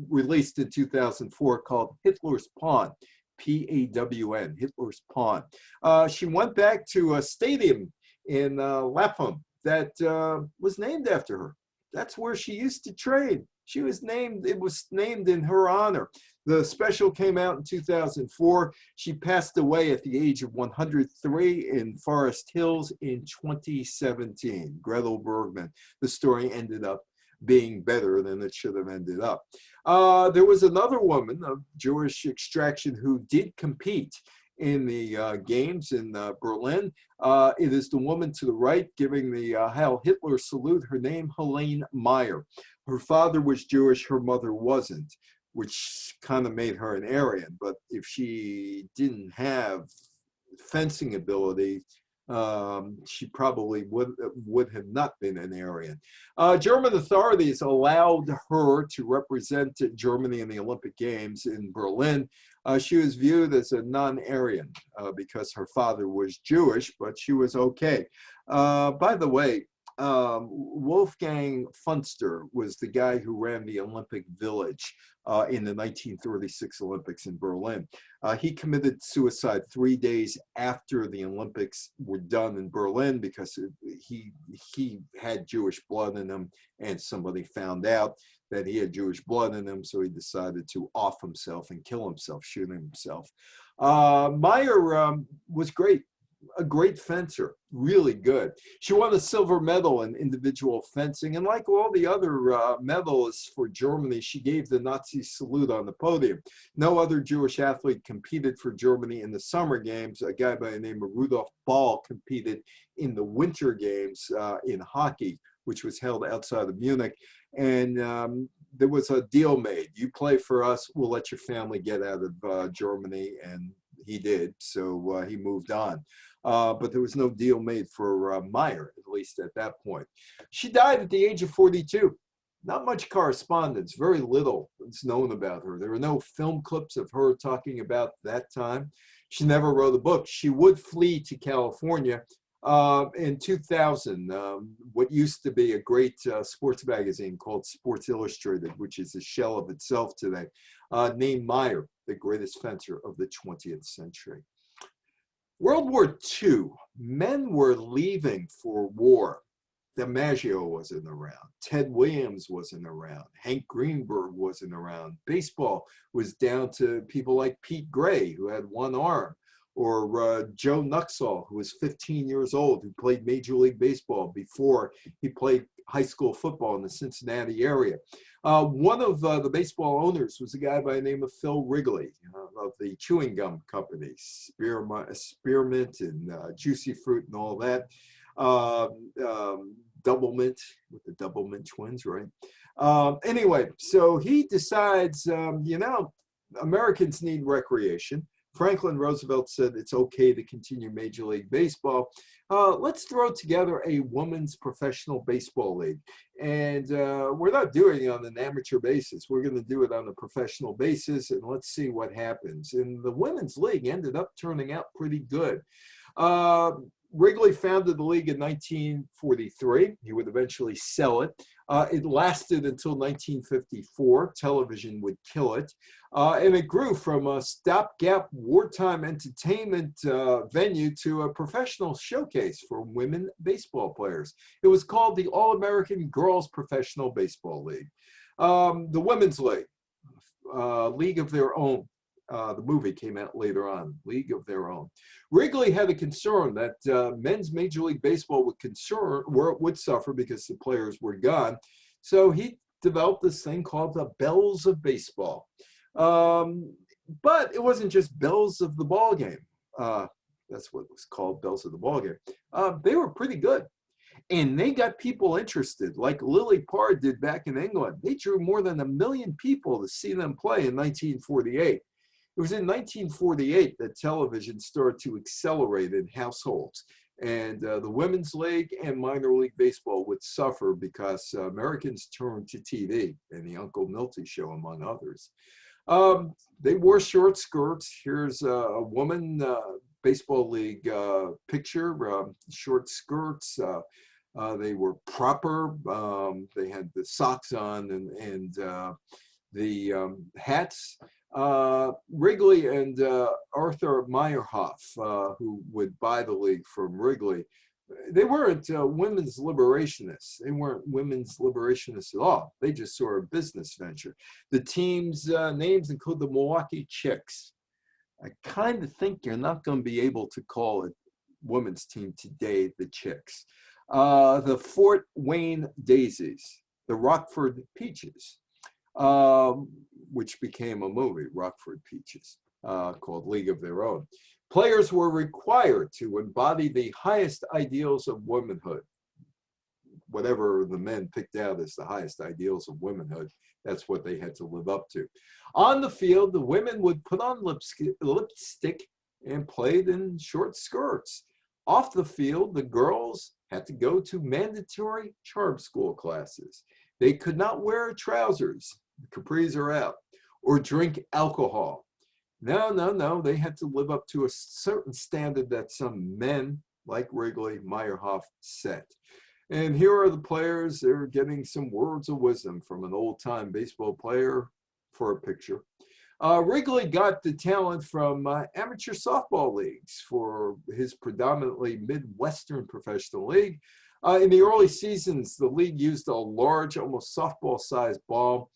released in 2004 called Hitler's Pawn, P-A-W-N, Hitler's Pawn. She went back to a stadium in Lapham that was named after her. That's where she used to train. She was named, it was named in her honor. The special came out in 2004. She passed away at the age of 103 in Forest Hills in 2017. Gretel Bergman. The story ended up being better than it should have ended up. There was another woman of Jewish extraction who did compete in the games in Berlin. It is the woman to the right giving the Heil Hitler salute. Her name, Helene Meyer. Her father was Jewish, her mother wasn't, which kind of made her an Aryan. But if she didn't have fencing ability, she probably would have not been an Aryan. German authorities allowed her to represent Germany in the Olympic Games in Berlin. She was viewed as a non-Aryan because her father was Jewish, but she was okay. By the way, Wolfgang Funster was the guy who ran the Olympic Village in the 1936 Olympics in Berlin. He committed suicide 3 days after the Olympics were done in Berlin because he had Jewish blood in him, and somebody found out that he had Jewish blood in him, so he decided to off himself and kill himself, shooting himself. Meyer was great. A great fencer, really good. She won a silver medal in individual fencing, and like all the other medalists for Germany, she gave the Nazi salute on the podium. No other Jewish athlete competed for Germany in the summer games. A guy by the name of Rudolph Ball competed in the winter games in hockey, which was held outside of Munich. And there was a deal made. You play for us, we'll let your family get out of Germany, and he did, so he moved on. But there was no deal made for Meyer, at least at that point. She died at the age of 42. Not much correspondence, very little is known about her. There are no film clips of her talking about that time. She never wrote a book. She would flee to California in 2000, what used to be a great sports magazine called Sports Illustrated, which is a shell of itself today, named Meyer the greatest fencer of the 20th century. World War II, men were leaving for war. DiMaggio wasn't around. Ted Williams wasn't around. Hank Greenberg wasn't around. Baseball was down to people like Pete Gray, who had one arm, or Joe Nuxall, who was 15 years old, who played Major League Baseball before he played high school football in the Cincinnati area. One of the baseball owners was a guy by the name of Phil Wrigley of the chewing gum company, Spearmint and Juicy Fruit and all that. Double Mint with the Double Mint twins, right? Anyway, so he decides, you know, Americans need recreation. Franklin Roosevelt said it's okay to continue Major League Baseball. Let's throw together a women's professional baseball league. And we're not doing it on an amateur basis. We're going to do it on a professional basis, and let's see what happens. And the women's league ended up turning out pretty good. Wrigley founded the league in 1943. He would eventually sell it. It lasted until 1954. Television would kill it. And it grew from a stopgap wartime entertainment venue to a professional showcase for women baseball players. It was called the All-American Girls Professional Baseball League. The Women's League, League of Their Own. The movie came out later on, League of Their Own. Wrigley had a concern that men's Major League Baseball would suffer because the players were gone. So he developed this thing called the Bells of Baseball. But it wasn't just Bells of the Ball Game. That's what it was called, Bells of the Ball Game. They were pretty good. And they got people interested, like Lily Parr did back in England. They drew more than 1 million people to see them play in 1948. It was in 1948 that television started to accelerate in households, and the Women's League and minor league baseball would suffer because Americans turned to TV and the Uncle Milty Show, among others. They wore short skirts. Here's a woman baseball league picture, short skirts. They were proper. They had the socks on and the hats. Wrigley and Arthur Meyerhoff, who would buy the league from Wrigley, they weren't women's liberationists. They weren't women's liberationists at all. They just saw a business venture. The team's names include the Milwaukee Chicks. I kind of think you're not going to be able to call it women's team today, the Chicks. The Fort Wayne Daisies, the Rockford Peaches, which became a movie, Rockford Peaches, called League of Their Own. Players were required to embody the highest ideals of womanhood. Whatever the men picked out as the highest ideals of womanhood, that's what they had to live up to. On the field, the women would put on lipstick and played in short skirts. Off the field, the girls had to go to mandatory charm school classes. They could not wear trousers, capris are out, or drink alcohol. No, they had to live up to a certain standard that some men like Wrigley, Meyerhoff set. And here are the players. They're getting some words of wisdom from an old-time baseball player for a picture. Wrigley got the talent from amateur softball leagues for his predominantly Midwestern professional league. In the early seasons, the league used a large, almost softball-sized ball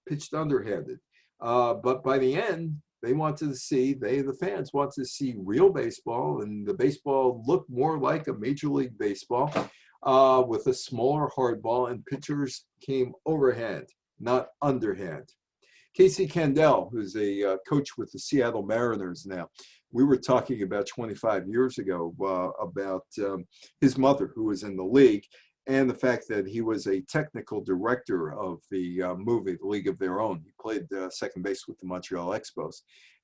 pitched underhanded. But by the end, the fans wanted to see real baseball, and the baseball looked more like a Major League Baseball with a smaller hard ball, and pitchers came overhand, not underhand. Casey Kendall, who's a coach with the Seattle Mariners now, we were talking about 25 years ago about his mother, who was in the league, and the fact that he was a technical director of the movie, The League of Their Own. He played second base with the Montreal Expos.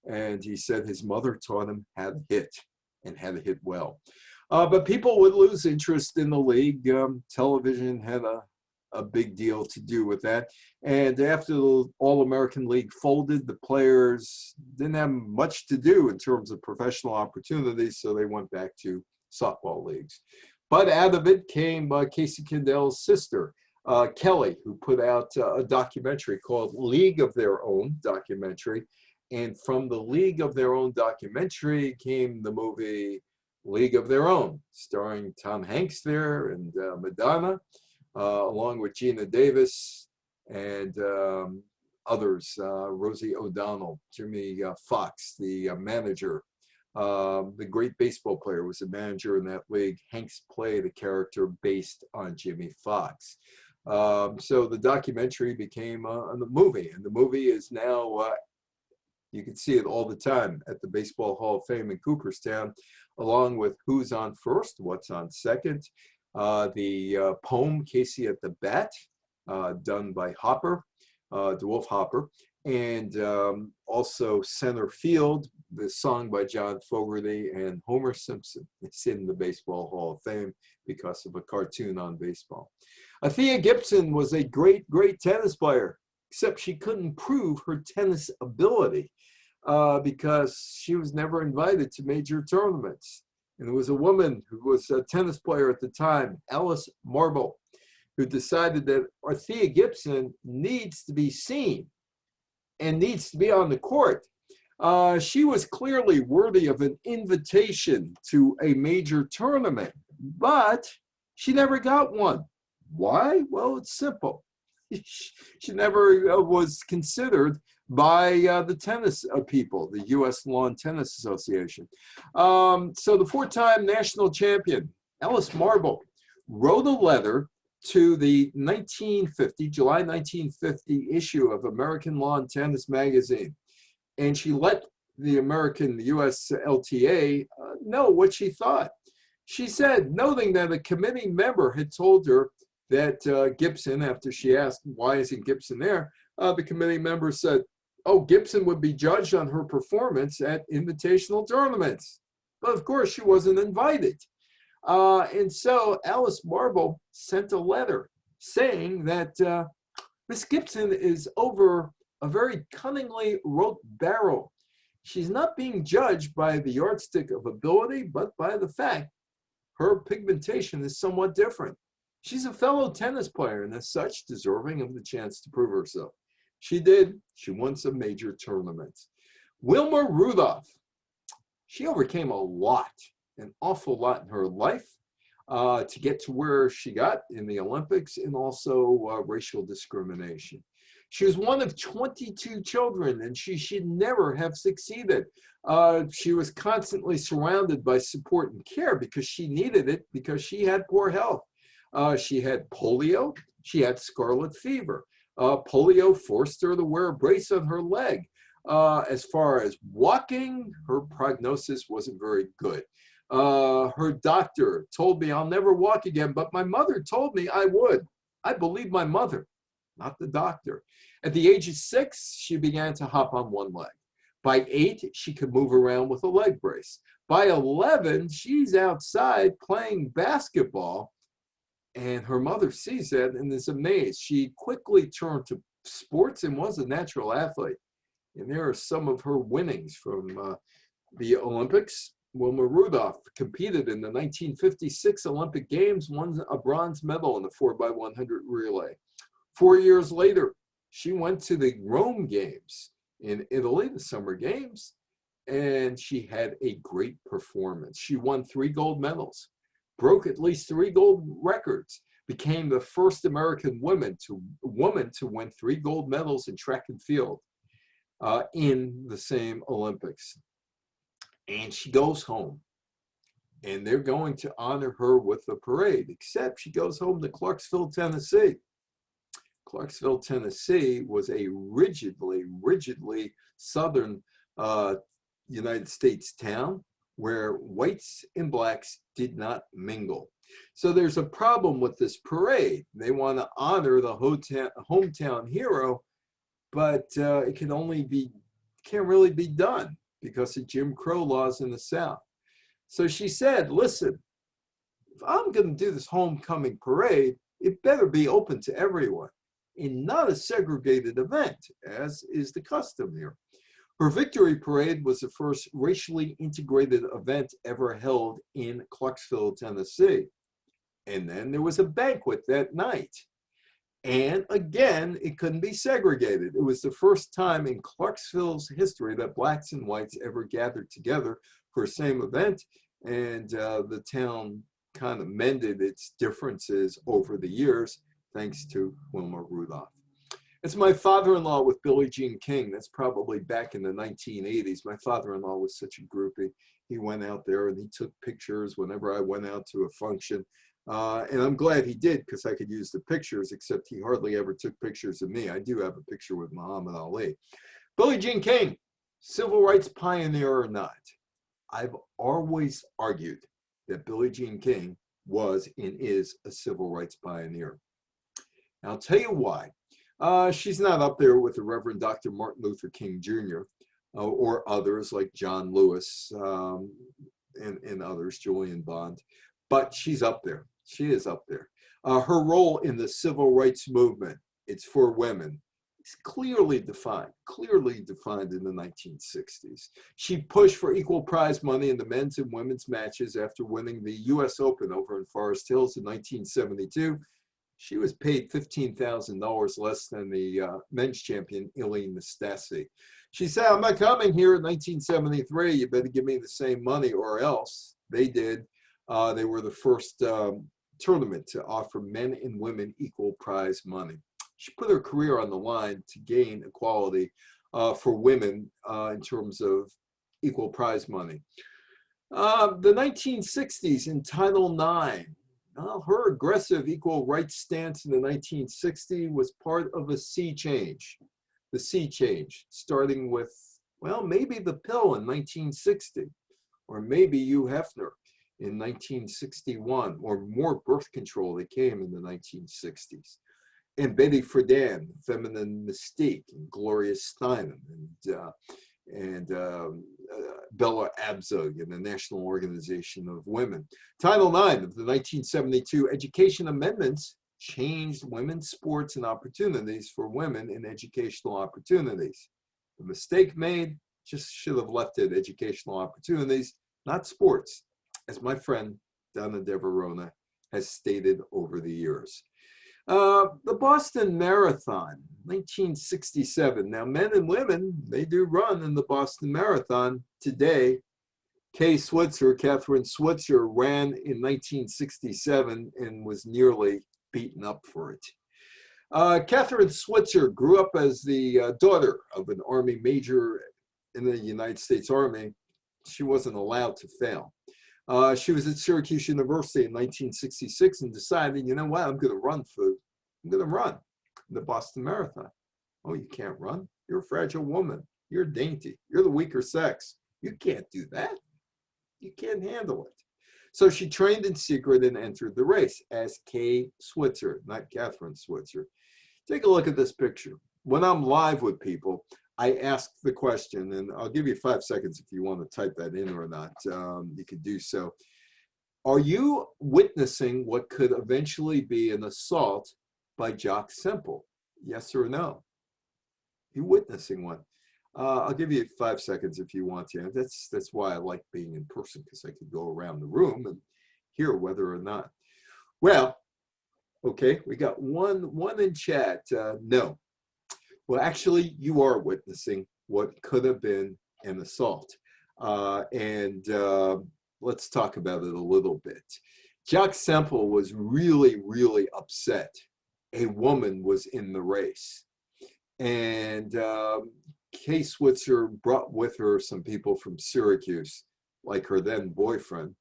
And he said his mother taught him how to hit and how to hit well. But people would lose interest in the league. Television had a big deal to do with that. And after the All-American League folded, the players didn't have much to do in terms of professional opportunities, so they went back to softball leagues. But out of it came Casey Kendall's sister, Kelly, who put out a documentary called League of Their Own documentary. And from the League of Their Own documentary came the movie League of Their Own, starring Tom Hanks there and Madonna, along with Gina Davis and others, Rosie O'Donnell, Jimmy Fox, the manager. The great baseball player was a manager in that league. Hanks played a character based on Jimmy Fox. So the documentary became a movie, and the movie is now, you can see it all the time at the Baseball Hall of Fame in Cooperstown, along with Who's on First, What's on Second, the poem Casey at the Bat, done by Hopper, DeWolf Hopper, and also Center Field, the song by John Fogerty, and Homer Simpson. It's in the Baseball Hall of Fame because of a cartoon on baseball. Althea Gibson was a great tennis player, except she couldn't prove her tennis ability because she was never invited to major tournaments. And there was a woman who was a tennis player at the time, Alice Marble, who decided that Althea Gibson needs to be seen and needs to be on the court. She was clearly worthy of an invitation to a major tournament, but she never got one. Why? Well, it's simple. She never was considered by the tennis people, the U.S. Lawn Tennis Association. So the four-time national champion, Alice Marble, wrote a letter to the July 1950 issue of American Lawn Tennis magazine. And she let the U.S. LTA know what she thought. She said, noting that a committee member had told her that Gibson, after she asked, why isn't Gibson there? The committee member said, oh, Gibson would be judged on her performance at invitational tournaments. But of course, she wasn't invited. And so Alice Marble sent a letter saying that Miss Gibson is over a very cunningly wrote barrel. she's not being judged by the yardstick of ability, but by the fact her pigmentation is somewhat different. She's a fellow tennis player and as such deserving of the chance to prove herself. She did. She won some major tournaments. Wilma Rudolph. She overcame a lot, an awful lot in her life to get to where she got in the Olympics, and also racial discrimination. She was one of 22 children, and she should never have succeeded. She was constantly surrounded by support and care because she needed it, because she had poor health. She had polio. She had scarlet fever. Polio forced her to wear a brace on her leg. As far as walking, her prognosis wasn't very good. Her doctor told me I'll never walk again, but my mother told me I would. I believed my mother, not the doctor. At the age of 6, she began to hop on one leg. By 8, she could move around with a leg brace. By 11, she's outside playing basketball, and her mother sees that and is amazed. She quickly turned to sports and was a natural athlete. And there are some of her winnings from the Olympics. Wilma Rudolph competed in the 1956 Olympic Games, won a bronze medal in the 4x100 relay. 4 years later, she went to the Rome Games in Italy, the Summer Games, and she had a great performance. She won 3 gold medals, broke at least 3 gold records, became the first American woman to win 3 gold medals in track and field in the same Olympics. And she goes home, and they're going to honor her with a parade, except she goes home to Clarksville, Tennessee. Clarksville, Tennessee was a rigidly southern United States town where whites and blacks did not mingle. So there's a problem with this parade. They want to honor the hometown hero, but it can't really be done because of Jim Crow laws in the South. So she said, listen, if I'm going to do this homecoming parade, it better be open to everyone and not a segregated event, as is the custom here. Her victory parade was the first racially integrated event ever held in Clarksville, Tennessee. And then there was a banquet that night. And again, it couldn't be segregated. It was the first time in Clarksville's history that blacks and whites ever gathered together for the same event. And the town kind of mended its differences over the years, thanks to Wilma Rudolph. It's my father-in-law with Billie Jean King. That's probably back in the 1980s. My father-in-law was such a groupie. He went out there and he took pictures whenever I went out to a function. And I'm glad he did because I could use the pictures, except he hardly ever took pictures of me. I do have a picture with Muhammad Ali. Billie Jean King, civil rights pioneer or not, I've always argued that Billie Jean King was and is a civil rights pioneer. And I'll tell you why. She's not up there with the Reverend Dr. Martin Luther King Jr. Or others like John Lewis and others, Julian Bond, but she's up there. She is up there. Her role in the civil rights movement, it's for women, is clearly defined in the 1960s. She pushed for equal prize money in the men's and women's matches after winning the US Open over in Forest Hills in 1972. She was paid $15,000 less than the men's champion, Ilie Nastase. She said, I'm not coming here in 1973. You better give me the same money or else. They did. They were the first tournament to offer men and women equal prize money. She put her career on the line to gain equality for women in terms of equal prize money. The 1960s in Title IX, her aggressive equal rights stance in the 1960s was part of a sea change. The sea change, starting with, well, maybe the pill in 1960, or maybe Hugh Hefner in 1961, or more birth control that came in the 1960s. And Betty Friedan, Feminine Mystique, and Gloria Steinem, and Bella Abzug, and the National Organization of Women. Title IX of the 1972 Education Amendments changed women's sports and opportunities for women in educational opportunities. The mistake made, just should have left it educational opportunities, not sports, as my friend Donna De Verona has stated over the years. The Boston Marathon, 1967. Now, men and women, they do run in the Boston Marathon today. Catherine Switzer, ran in 1967 and was nearly beaten up for it. Catherine Switzer grew up as the daughter of an Army major in the United States Army. She wasn't allowed to fail. She was at Syracuse University in 1966 and decided, you know what, I'm going to run the Boston Marathon. Oh, you can't run? You're a fragile woman. You're dainty. You're the weaker sex. You can't do that. You can't handle it. So she trained in secret and entered the race as Kay Switzer, not Catherine Switzer. Take a look at this picture. When I'm live with people, I ask the question, and I'll give you 5 seconds if you want to type that in or not. You could do so. Are you witnessing what could eventually be an assault by Jock Semple? Yes or no? You witnessing one? I'll give you 5 seconds if you want to. That's why I like being in person, because I could go around the room and hear whether or not. Well, okay, we got one in chat. No. Well, actually, you are witnessing what could have been an assault. Let's talk about it a little bit. Jock Semple was really, really upset. A woman was in the race. And Kay Switzer brought with her some people from Syracuse, like her then boyfriend,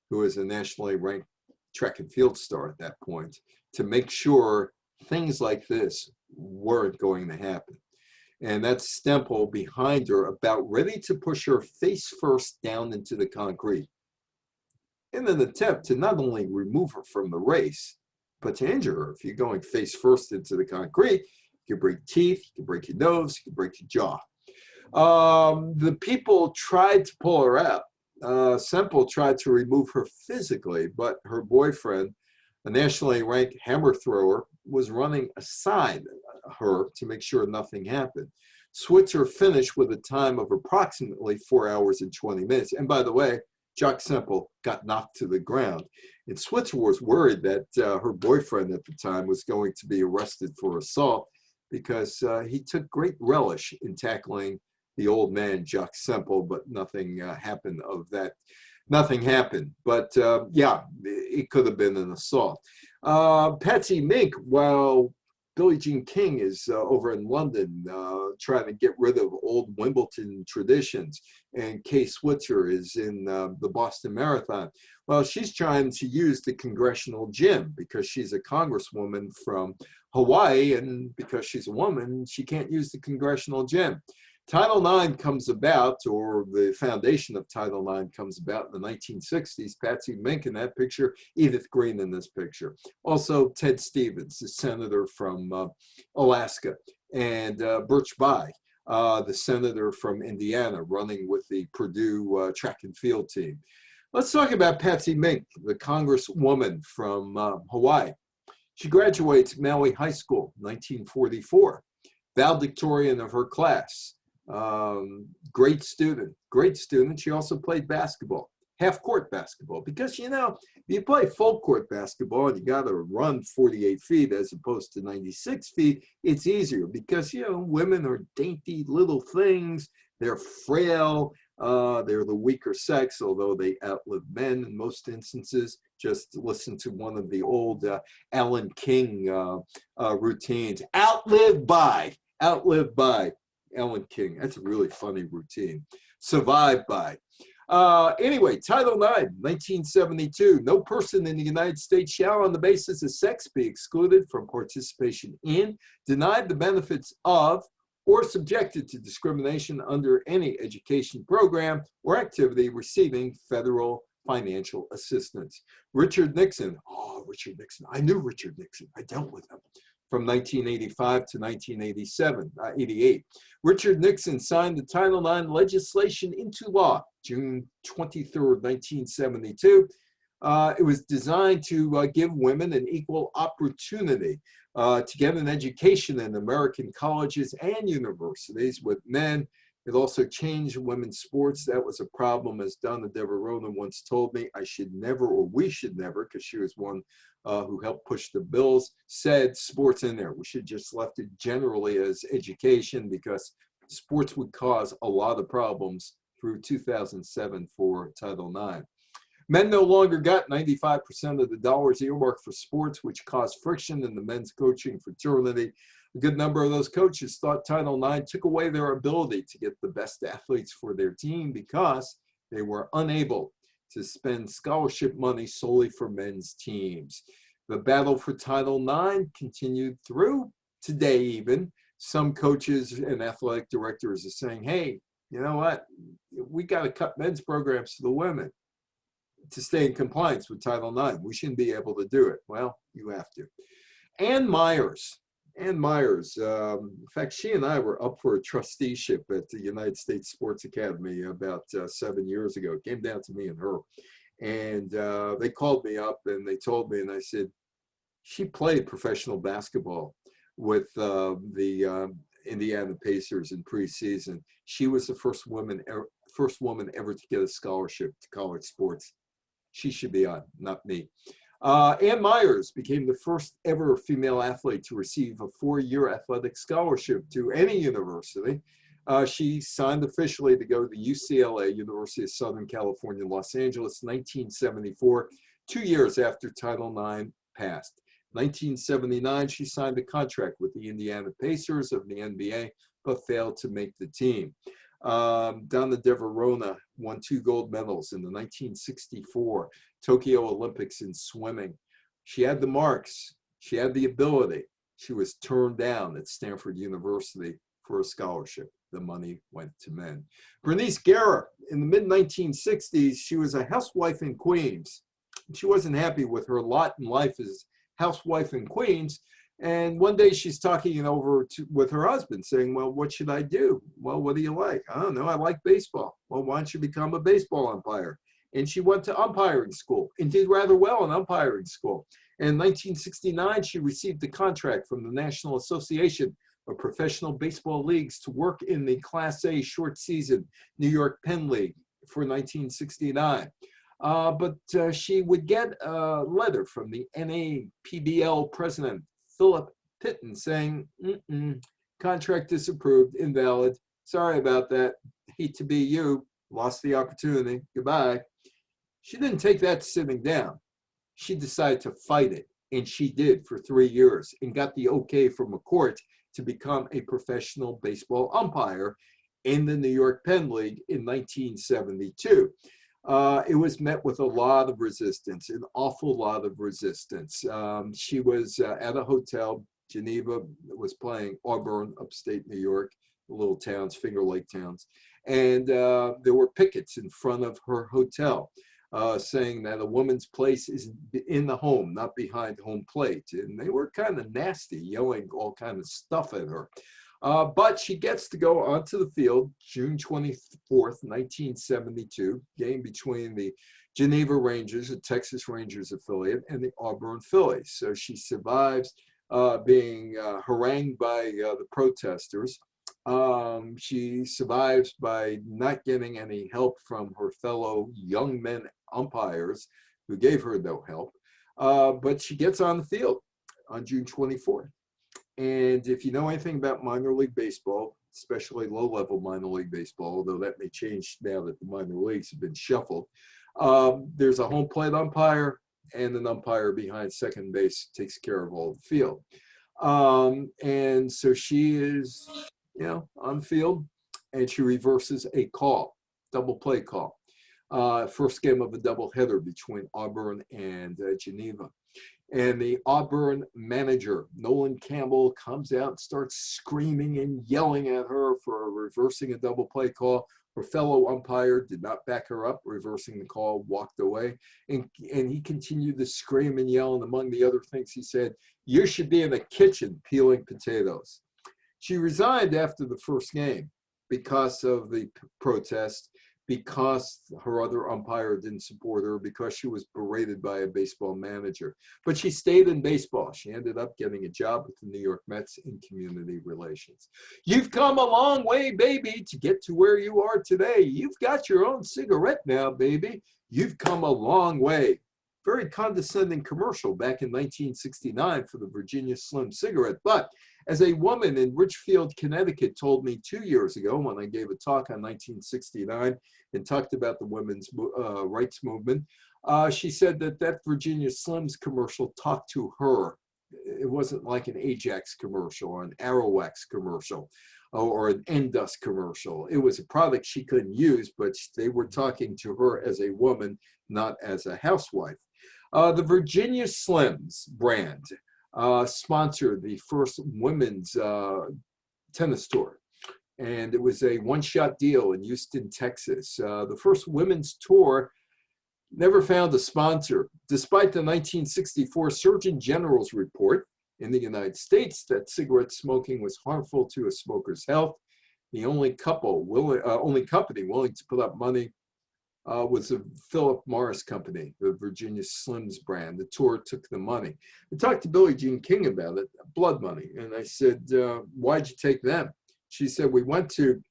who was a nationally ranked track and field star at that point, to make sure things like this weren't going to happen. And that's Semple behind her, about ready to push her face first down into the concrete in an attempt to not only remove her from the race, but to injure her. If you're going face first into the concrete, you can break teeth, you can break your nose, you can break your jaw. The people tried to pull her out. Semple tried to remove her physically, but her boyfriend, a nationally ranked hammer thrower, was running aside her to make sure nothing happened. Switzer finished with a time of approximately 4 hours and 20 minutes. And by the way, Jock Semple got knocked to the ground. And Switzer was worried that her boyfriend at the time was going to be arrested for assault, because he took great relish in tackling the old man, Jock Semple, but nothing happened of that. Nothing happened, but yeah, it could have been an assault. Patsy Mink, while Billie Jean King is over in London trying to get rid of old Wimbledon traditions, and Kay Switzer is in the Boston Marathon. Well, she's trying to use the congressional gym because she's a congresswoman from Hawaii, and because she's a woman, she can't use the congressional gym. Title IX comes about, or the foundation of Title IX comes about in the 1960s. Patsy Mink in that picture, Edith Green in this picture. Also, Ted Stevens, the senator from Alaska, and Birch Bayh, the senator from Indiana, running with the Purdue track and field team. Let's talk about Patsy Mink, the congresswoman from Hawaii. She graduates Maui High School, 1944, valedictorian of her class. Great student. She also played basketball, half-court basketball, because, you know, if you play full-court basketball and you got to run 48 feet as opposed to 96 feet, it's easier because, you know, women are dainty little things. They're frail. They're the weaker sex, although they outlive men in most instances. Just listen to one of the old Alan King routines. Outlive by. Alan King. That's a really funny routine. Survive by. Anyway, Title IX, 1972. No person in the United States shall, on the basis of sex, be excluded from participation in, denied the benefits of, or subjected to discrimination under any education program or activity receiving federal financial assistance. Richard Nixon. Oh, Richard Nixon. I knew Richard Nixon. I dealt with him. From 1985 to 1988. Richard Nixon signed the Title IX legislation into law, June 23rd, 1972. It was designed to give women an equal opportunity to get an education in American colleges and universities with men. It also changed women's sports. That was a problem, as Donna Deverona once told me. I should never, or we should never, because she was one who helped push the bills, said sports in there. We should just left it generally as education, because sports would cause a lot of problems through 2007 for Title IX. Men no longer got 95% of the dollars earmarked for sports, which caused friction in the men's coaching fraternity. A good number of those coaches thought Title IX took away their ability to get the best athletes for their team because they were unable to spend scholarship money solely for men's teams. The battle for Title IX continued through today even. Some coaches and athletic directors are saying, hey, you know what? We got to cut men's programs to the women to stay in compliance with Title IX. We shouldn't be able to do it. Well, you have to. Ann Myers, in fact, she and I were up for a trusteeship at the United States Sports Academy about 7 years ago. It came down to me and her. And they called me up and they told me, and I said, she played professional basketball with the Indiana Pacers in preseason. She was the first woman ever to get a scholarship to college sports. She should be on, not me. Ann Myers became the first ever female athlete to receive a 4-year athletic scholarship to any university. She signed officially to go to UCLA, University of Southern California, Los Angeles, 1974, 2 years after Title IX passed. 1979, she signed a contract with the Indiana Pacers of the NBA, but failed to make the team. Donna Deverona won 2 gold medals in the 1964 Tokyo Olympics in swimming. She had the marks. She had the ability. She was turned down at Stanford University for a scholarship. The money went to men. Bernice Guerra, in the mid-1960s, she was a housewife in Queens. She wasn't happy with her lot in life as housewife in Queens. And one day she's talking with her husband saying, well, what should I do? Well, what do you like? I don't know. I like baseball. Well, why don't you become a baseball umpire? And she went to umpiring school and did rather well in umpiring school. And in 1969, she received a contract from the National Association of Professional Baseball Leagues to work in the Class A short season New York Penn League for 1969. But she would get a letter from the NAPBL president, Philip Pitton, saying, contract disapproved, invalid. Sorry about that. Hate to be you. Lost the opportunity. Goodbye. She didn't take that sitting down. She decided to fight it, and she did for 3 years and got the okay from a court to become a professional baseball umpire in the New York Penn League in 1972. It was met with a lot of resistance, an awful lot of resistance. She was at a hotel. Geneva was playing Auburn, upstate New York, little towns, Finger Lake towns. And there were pickets in front of her hotel saying that a woman's place is in the home, not behind home plate. And they were kind of nasty, yelling all kind of stuff at her. But she gets to go onto the field June 24th, 1972, game between the Geneva Rangers, a Texas Rangers affiliate, and the Auburn Phillies. So she survives being harangued by the protesters. She survives by not getting any help from her fellow young men umpires who gave her no help. But she gets on the field on June 24th. And if you know anything about minor league baseball, especially low-level minor league baseball, although that may change now that the minor leagues have been shuffled, there's a home plate umpire and an umpire behind second base takes care of all the field. And so she is, on field, and she reverses a call, double play call. First game of a doubleheader between Auburn and Geneva. And the Auburn manager, Nolan Campbell, comes out and starts screaming and yelling at her for reversing a double play call. Her fellow umpire did not back her up, reversing the call, walked away. And he continued to scream and yell. And among the other things he said, you should be in the kitchen peeling potatoes. She resigned after the first game because of the protest, because her other umpire didn't support her, because she was berated by a baseball manager. But she stayed in baseball. She ended up getting a job with the New York Mets in community relations. You've come a long way, baby, to get to where you are today. You've got your own cigarette now, baby. You've come a long way. Very condescending commercial back in 1969 for the Virginia Slim cigarette. But as a woman in Richfield, Connecticut told me 2 years ago when I gave a talk on 1969 and talked about the women's rights movement, she said that that Virginia Slims commercial talked to her. It wasn't like an Ajax commercial or an Aerowax commercial or an Endust commercial. It was a product she couldn't use, but they were talking to her as a woman, not as a housewife. The Virginia Slims brand sponsored the first women's tennis tour. And it was a one-shot deal in Houston, Texas. The first women's tour never found a sponsor, despite the 1964 Surgeon General's report in the United States that cigarette smoking was harmful to a smoker's health. The only company willing to put up money was the Philip Morris Company, the Virginia Slims brand. The tour took the money. I talked to Billie Jean King about it, blood money. And I said, why'd you take them? She said, we went to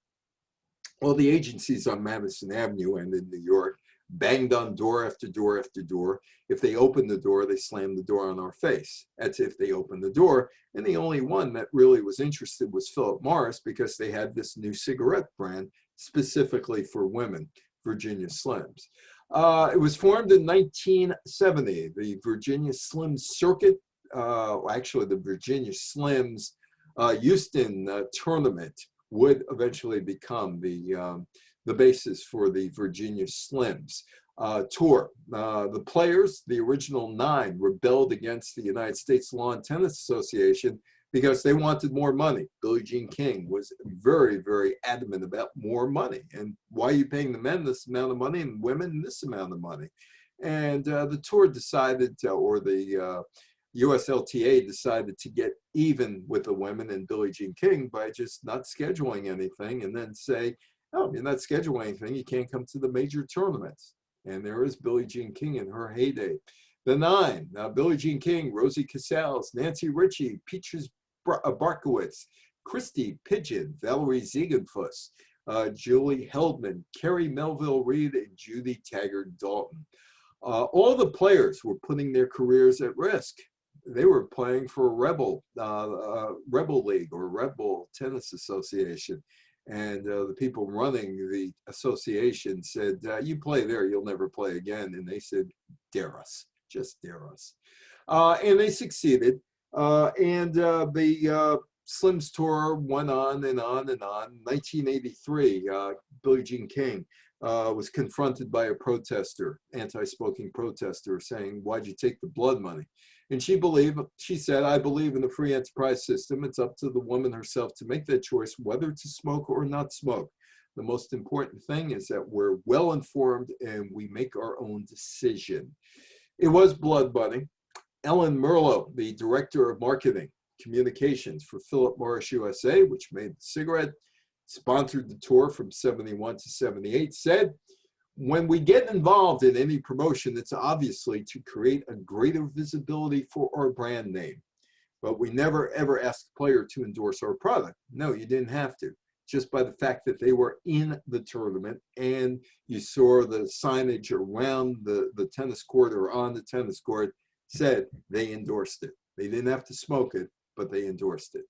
all the agencies on Madison Avenue and in New York, banged on door after door after door. If they opened the door, they slammed the door on our face. That's if they opened the door. And the only one that really was interested was Philip Morris, because they had this new cigarette brand specifically for women, Virginia Slims. It was formed in 1970. The Virginia Slims Circuit, actually the Virginia Slims Houston tournament would eventually become the basis for the Virginia Slims tour. The players, the original 9, rebelled against the United States Lawn Tennis Association because they wanted more money. Billie Jean King was very, very adamant about more money. And why are you paying the men this amount of money and women this amount of money? And the tour decided, or the USLTA decided to get even with the women and Billie Jean King by just not scheduling anything, and then say, oh, you're not scheduling anything, you can't come to the major tournaments. And there is Billie Jean King in her heyday. The 9, Billie Jean King, Rosie Casals, Nancy Ritchie, Peaches Barkowitz, Christy Pigeon, Valerie Ziegenfuss, Julie Heldman, Carrie Melville Reed, and Judy Taggart Dalton. All the players were putting their careers at risk. They were playing for Rebel League or Rebel Tennis Association. And the people running the association said, you play there, you'll never play again. And they said, dare us, just dare us. And they succeeded. The Slims tour went on and on and on. 1983, Billie Jean King was confronted by a protester, anti-smoking protester, saying, why'd you take the blood money? And she said, I believe in the free enterprise system. It's up to the woman herself to make that choice, whether to smoke or not smoke. The most important thing is that we're well informed and we make our own decision. It was blood money. Ellen Merlo, the director of marketing communications for Philip Morris USA, which made the cigarette, sponsored the tour from 71 to 78, said, when we get involved in any promotion, it's obviously to create a greater visibility for our brand name. But we never, ever asked the player to endorse our product. No, you didn't have to. Just by the fact that they were in the tournament and you saw the signage around the tennis court or on the tennis court said they endorsed it. They didn't have to smoke it, but they endorsed it.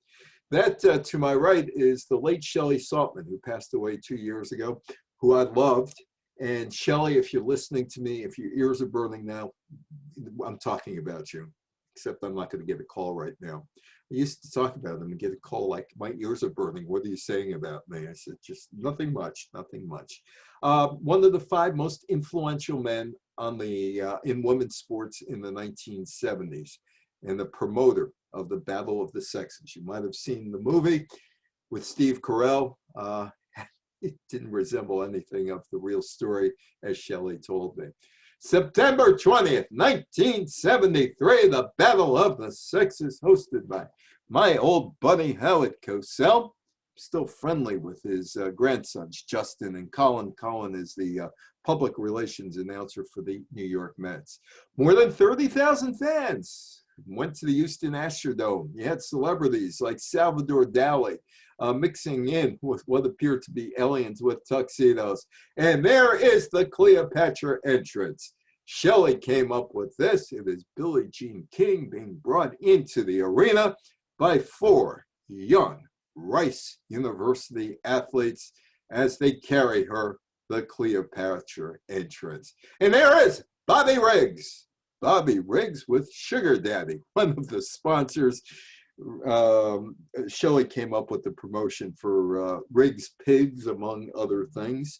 That, to my right, is the late Shelley Saltman, who passed away 2 years ago, who I loved. And Shelley, if you're listening to me, if your ears are burning now, I'm talking about you, except I'm not going to get a call right now. I used to talk about them and get a call like, my ears are burning. What are you saying about me? I said, just nothing much, nothing much. One of the 5 most influential men on in women's sports in the 1970s, and the promoter of the Battle of the Sexes. You might have seen the movie with Steve Carell. It didn't resemble anything of the real story, as Shelley told me. September 20th, 1973, the Battle of the Sexes, hosted by my old buddy Howard Cosell. still friendly with his grandsons, Justin and Colin. Colin is the public relations announcer for the New York Mets. More than 30,000 fans went to the Houston Astrodome. You had celebrities like Salvador Dali mixing in with what appeared to be aliens with tuxedos. And there is the Cleopatra entrance. Shelley came up with this. It is Billie Jean King being brought into the arena by 4 young Rice University athletes as they carry her the Cleopatra entrance. And there is Bobby Riggs. Bobby Riggs with Sugar Daddy, one of the sponsors. Shelley came up with the promotion for Riggs Pigs, among other things.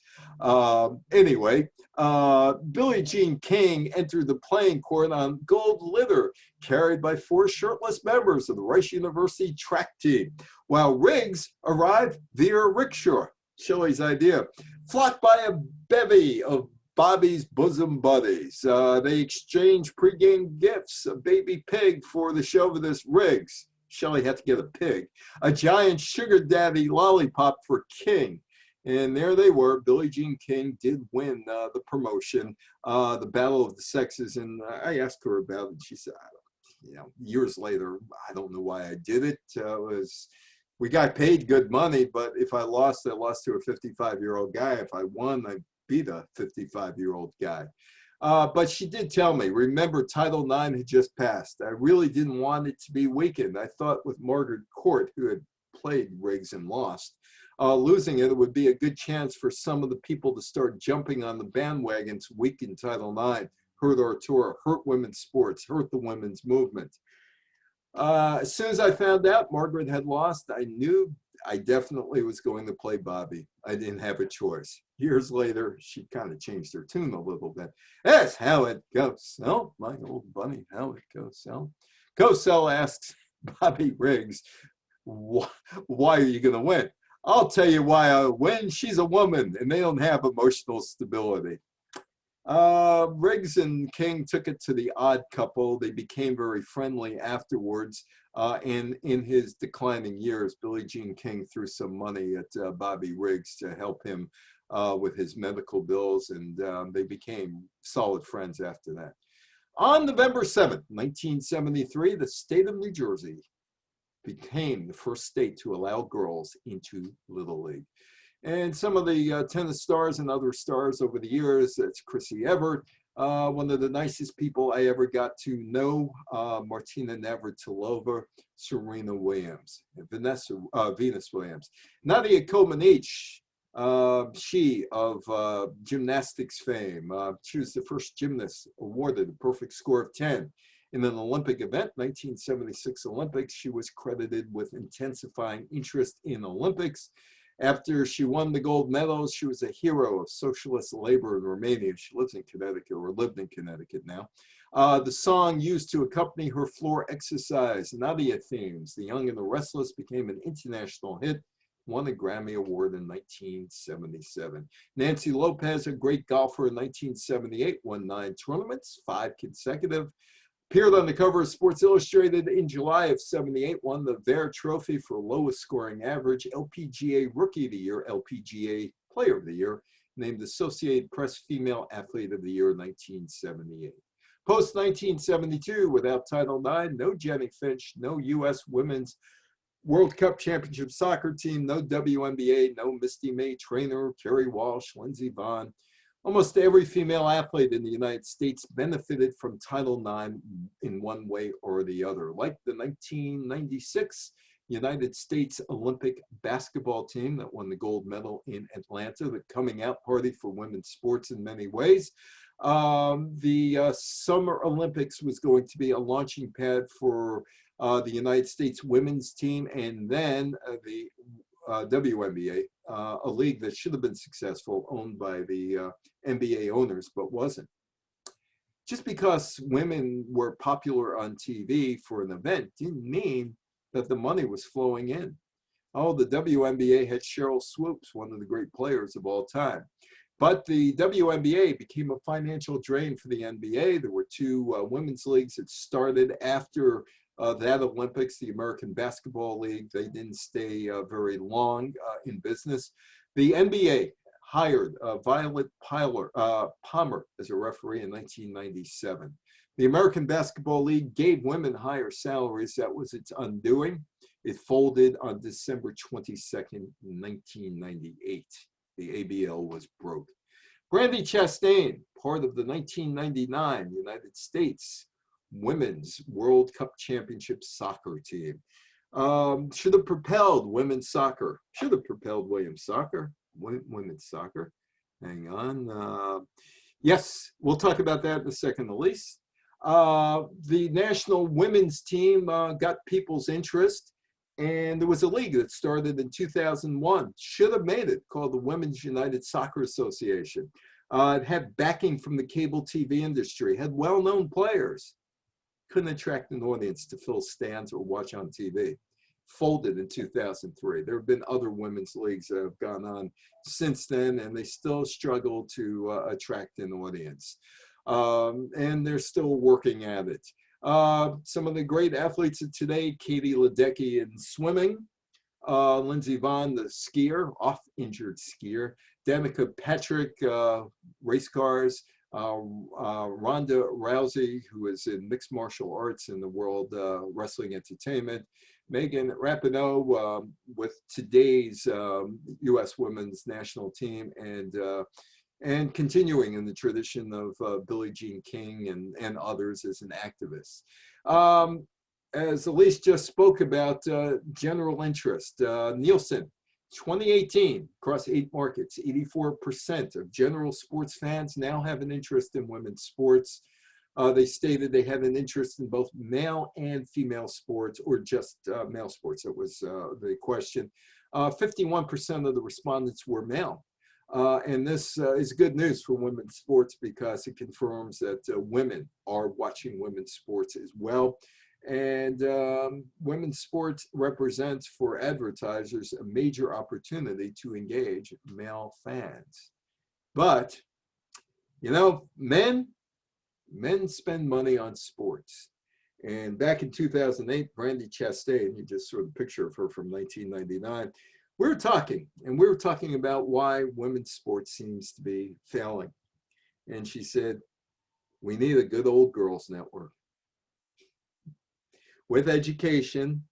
Anyway, Billie Jean King entered the playing court on gold litter, carried by 4 shirtless members of the Rice University track team, while Riggs arrived via rickshaw, Shelley's idea, flocked by a bevy of Bobby's bosom buddies. They exchanged pregame gifts, a baby pig for the chauvinist Riggs. Shelley had to get a pig, a giant sugar daddy lollipop for King. And there they were. Billie Jean King did win the promotion, the Battle of the Sexes. And I asked her about it. She said, years later, I don't know why I did it. We got paid good money, but if I lost to a 55-year-old guy. If I won, I beat a 55-year-old guy. But she did tell me, remember, Title IX had just passed. I really didn't want it to be weakened. I thought with Margaret Court, who had played Riggs and lost, losing it would be a good chance for some of the people to start jumping on the bandwagon to weaken Title IX, hurt our tour, hurt women's sports, hurt the women's movement. As soon as I found out Margaret had lost, I knew I definitely was going to play Bobby. I didn't have a choice. Years later, she kind of changed her tune a little bit. That's how it goes. Oh, my old bunny, how it goes. So, Cosell asks Bobby Riggs, why are you going to win? I'll tell you why I win. She's a woman, and they don't have emotional stability. Riggs and King took it to the odd couple. They became very friendly afterwards. And in his declining years, Billie Jean King threw some money at Bobby Riggs to help him with his medical bills, and they became solid friends after that. On November 7th, 1973, the state of New Jersey became the first state to allow girls into Little League. And some of the tennis stars and other stars over the years, that's Chrissy Evert, one of the nicest people I ever got to know, Martina Navratilova, Serena Williams, Venus Williams. Nadia Comaneci, she of gymnastics fame. She was the first gymnast awarded a perfect score of 10. In an Olympic event, 1976 Olympics, she was credited with intensifying interest in Olympics. After she won the gold medals, she was a hero of socialist labor in Romania. She lives in Connecticut, or lived in Connecticut now. The song used to accompany her floor exercise, Nadia Themes, The Young and the Restless, became an international hit, won a Grammy Award in 1977. Nancy Lopez, a great golfer in 1978, won 9 tournaments, 5 consecutive. Appeared on the cover of Sports Illustrated in July of '78, won the Vare Trophy for lowest scoring average, LPGA Rookie of the Year, LPGA Player of the Year, named Associated Press Female Athlete of the Year in 1978. Post-1972, without Title IX, no Jenny Finch, no U.S. Women's World Cup Championship soccer team, no WNBA, no Misty May trainer, Kerry Walsh, Lindsey Vonn. Almost every female athlete in the United States benefited from Title IX in one way or the other, like the 1996 United States Olympic basketball team that won the gold medal in Atlanta, the coming out party for women's sports in many ways. The Summer Olympics was going to be a launching pad for the United States women's team, and then the WNBA, a league that should have been successful, owned by the NBA owners, but wasn't. Just because women were popular on TV for an event didn't mean that the money was flowing in. Oh, the WNBA had Cheryl Swoops, one of the great players of all time. But the WNBA became a financial drain for the NBA. There were 2 women's leagues that started after That Olympics, the American Basketball League, they didn't stay very long in business. The NBA hired Violet Palmer as a referee in 1997. The American Basketball League gave women higher salaries. That was its undoing. It folded on December 22nd, 1998. The ABL was broke. Brandi Chastain, part of the 1999 United States Women's World Cup Championship soccer team. Should have propelled women's soccer. Should have propelled women's soccer. Hang on. Yes, we'll talk about that in a second, Elise. The national women's team got people's interest, and there was a league that started in 2001. Should have made it, called the Women's United Soccer Association. It had backing from the cable TV industry, had well-known players. Couldn't attract an audience to fill stands or watch on TV. Folded in 2003. There have been other women's leagues that have gone on since then, and they still struggle to attract an audience. And they're still working at it. Some of the great athletes of today: Katie Ledecky in swimming, Lindsey Vonn, the skier, oft-injured skier, Danica Patrick, race cars, Ronda Rousey, who is in mixed martial arts in the World Wrestling Entertainment, Megan Rapinoe with today's U.S. women's national team, and continuing in the tradition of Billie Jean King and others as an activist. As Elise just spoke about, general interest, Nielsen, 2018, across 8 markets, 84% of general sports fans now have an interest in women's sports. They stated they had an interest in both male and female sports, or just male sports. That was the question. 51% of the respondents were male. And this is good news for women's sports because it confirms that women are watching women's sports as well. And women's sports represents for advertisers a major opportunity to engage male fans. But, you know, men spend money on sports. And back in 2008, Brandi Chastain, you just saw the picture of her from 1999, we were talking about why women's sports seems to be failing. And she said, we need a good old girls network. With education,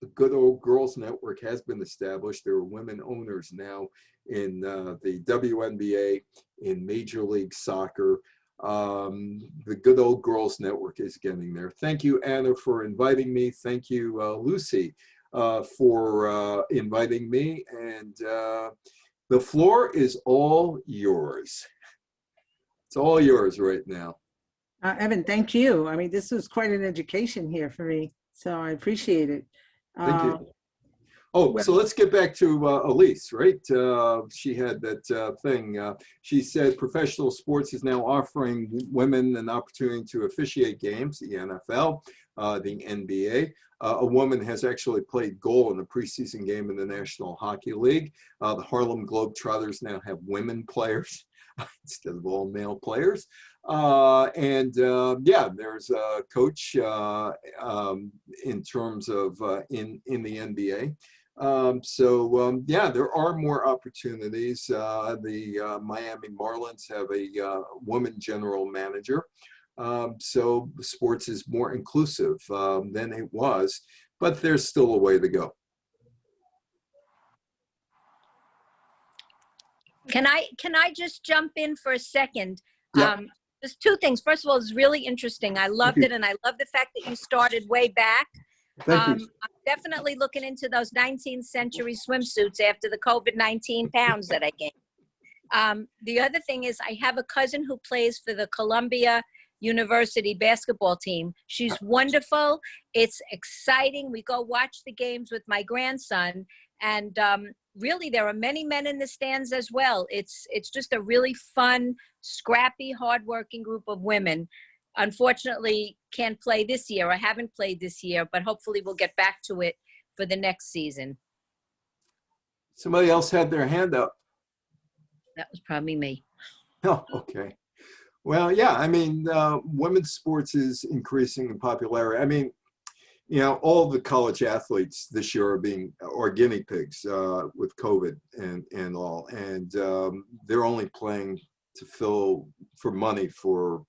the good old girls network has been established. There are women owners now in the WNBA, in Major League Soccer. The good old girls network is getting there. Thank you, Anna, for inviting me. Thank you, Lucy, for inviting me. And the floor is all yours. It's all yours right now. Evan, thank you. I mean, this was quite an education here for me, so I appreciate it. Thank you. Oh, so let's get back to Elise, right? She had that thing. She said professional sports is now offering women an opportunity to officiate games, the NFL, the NBA. A woman has actually played goal in a preseason game in the National Hockey League. The Harlem Globetrotters now have women players instead of all male players. Yeah, there's a coach in terms of in the NBA. Yeah, there are more opportunities. The Miami Marlins have a woman general manager. So sports is more inclusive than it was, but there's still a way to go. Can I just jump in for a second? Yeah. There's 2 things. First of all, it's really interesting. I loved it, and I love the fact that you started way back. Thank you. I'm definitely looking into those 19th century swimsuits after the COVID-19 pounds that I gained. The other thing is I have a cousin who plays for the Columbia University basketball team. She's wonderful. It's exciting. We go watch the games with my grandson, and really there are many men in the stands as well. It's just a really fun, scrappy, hardworking group of women. Unfortunately, can't play this year. I haven't played this year, but hopefully we'll get back to it for the next season. Somebody else had their hand up. That was probably me. Oh, okay. Well, yeah, I mean, women's sports is increasing in popularity. I mean, you know, all the college athletes this year are guinea pigs with COVID and all, and they're only playing to fill for money for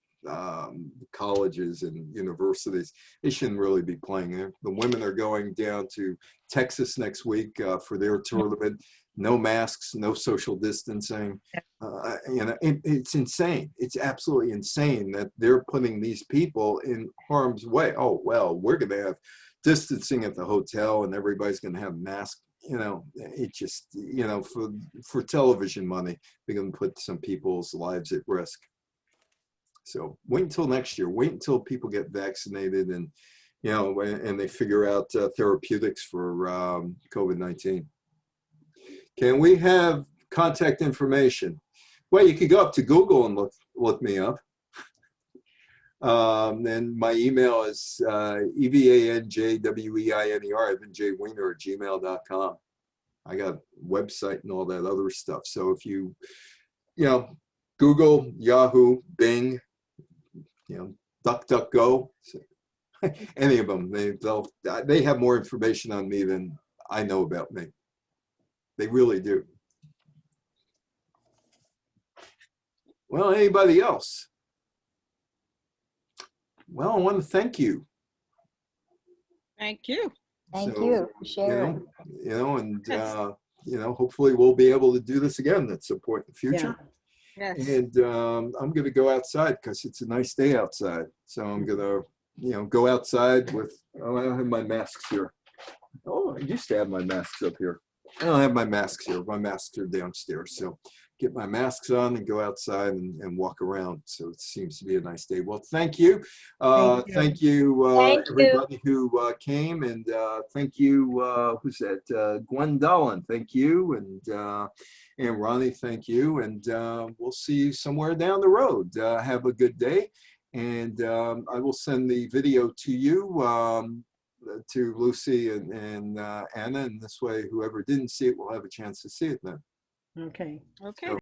colleges and universities. They shouldn't really be playing there. The women are going down to Texas next week for their tournament. No masks, no social distancing. You know, it's insane. It's absolutely insane that they're putting these people in harm's way. Oh, well, we're going to have distancing at the hotel and everybody's going to have masks. You know, it just, you know, for television money, they're going to put some people's lives at risk. So wait until next year. Wait until people get vaccinated and, you know, and they figure out therapeutics for COVID-19. Can we have contact information? Well, you could go up to Google and look me up. And my email is evanjweiner, evanjweiner@gmail.com. I got a website and all that other stuff. So if you know, Google, Yahoo, Bing, you know, DuckDuckGo, any of them, they have more information on me than I know about me. They really do. Well, anybody else? Well, I want to thank you. Thank you. Thank you for sharing. You know, and Yes. you know, hopefully we'll be able to do this again at some point in the future. Yes. And I'm going to go outside because it's a nice day outside. So I'm going to, you know, go outside with, oh, I don't have my masks here. Oh, I used to have my masks up here. I don't have my masks here. My masks are downstairs. So get my masks on and go outside and walk around. So it seems to be a nice day. Well, thank you. Thank you, everybody who came. And thank you, who's that? Gwendolyn, thank you. And Ronnie, thank you. And we'll see you somewhere down the road. Have a good day. And I will send the video to you, to Lucy and Anna. And this way, whoever didn't see it will have a chance to see it then. Okay. Okay.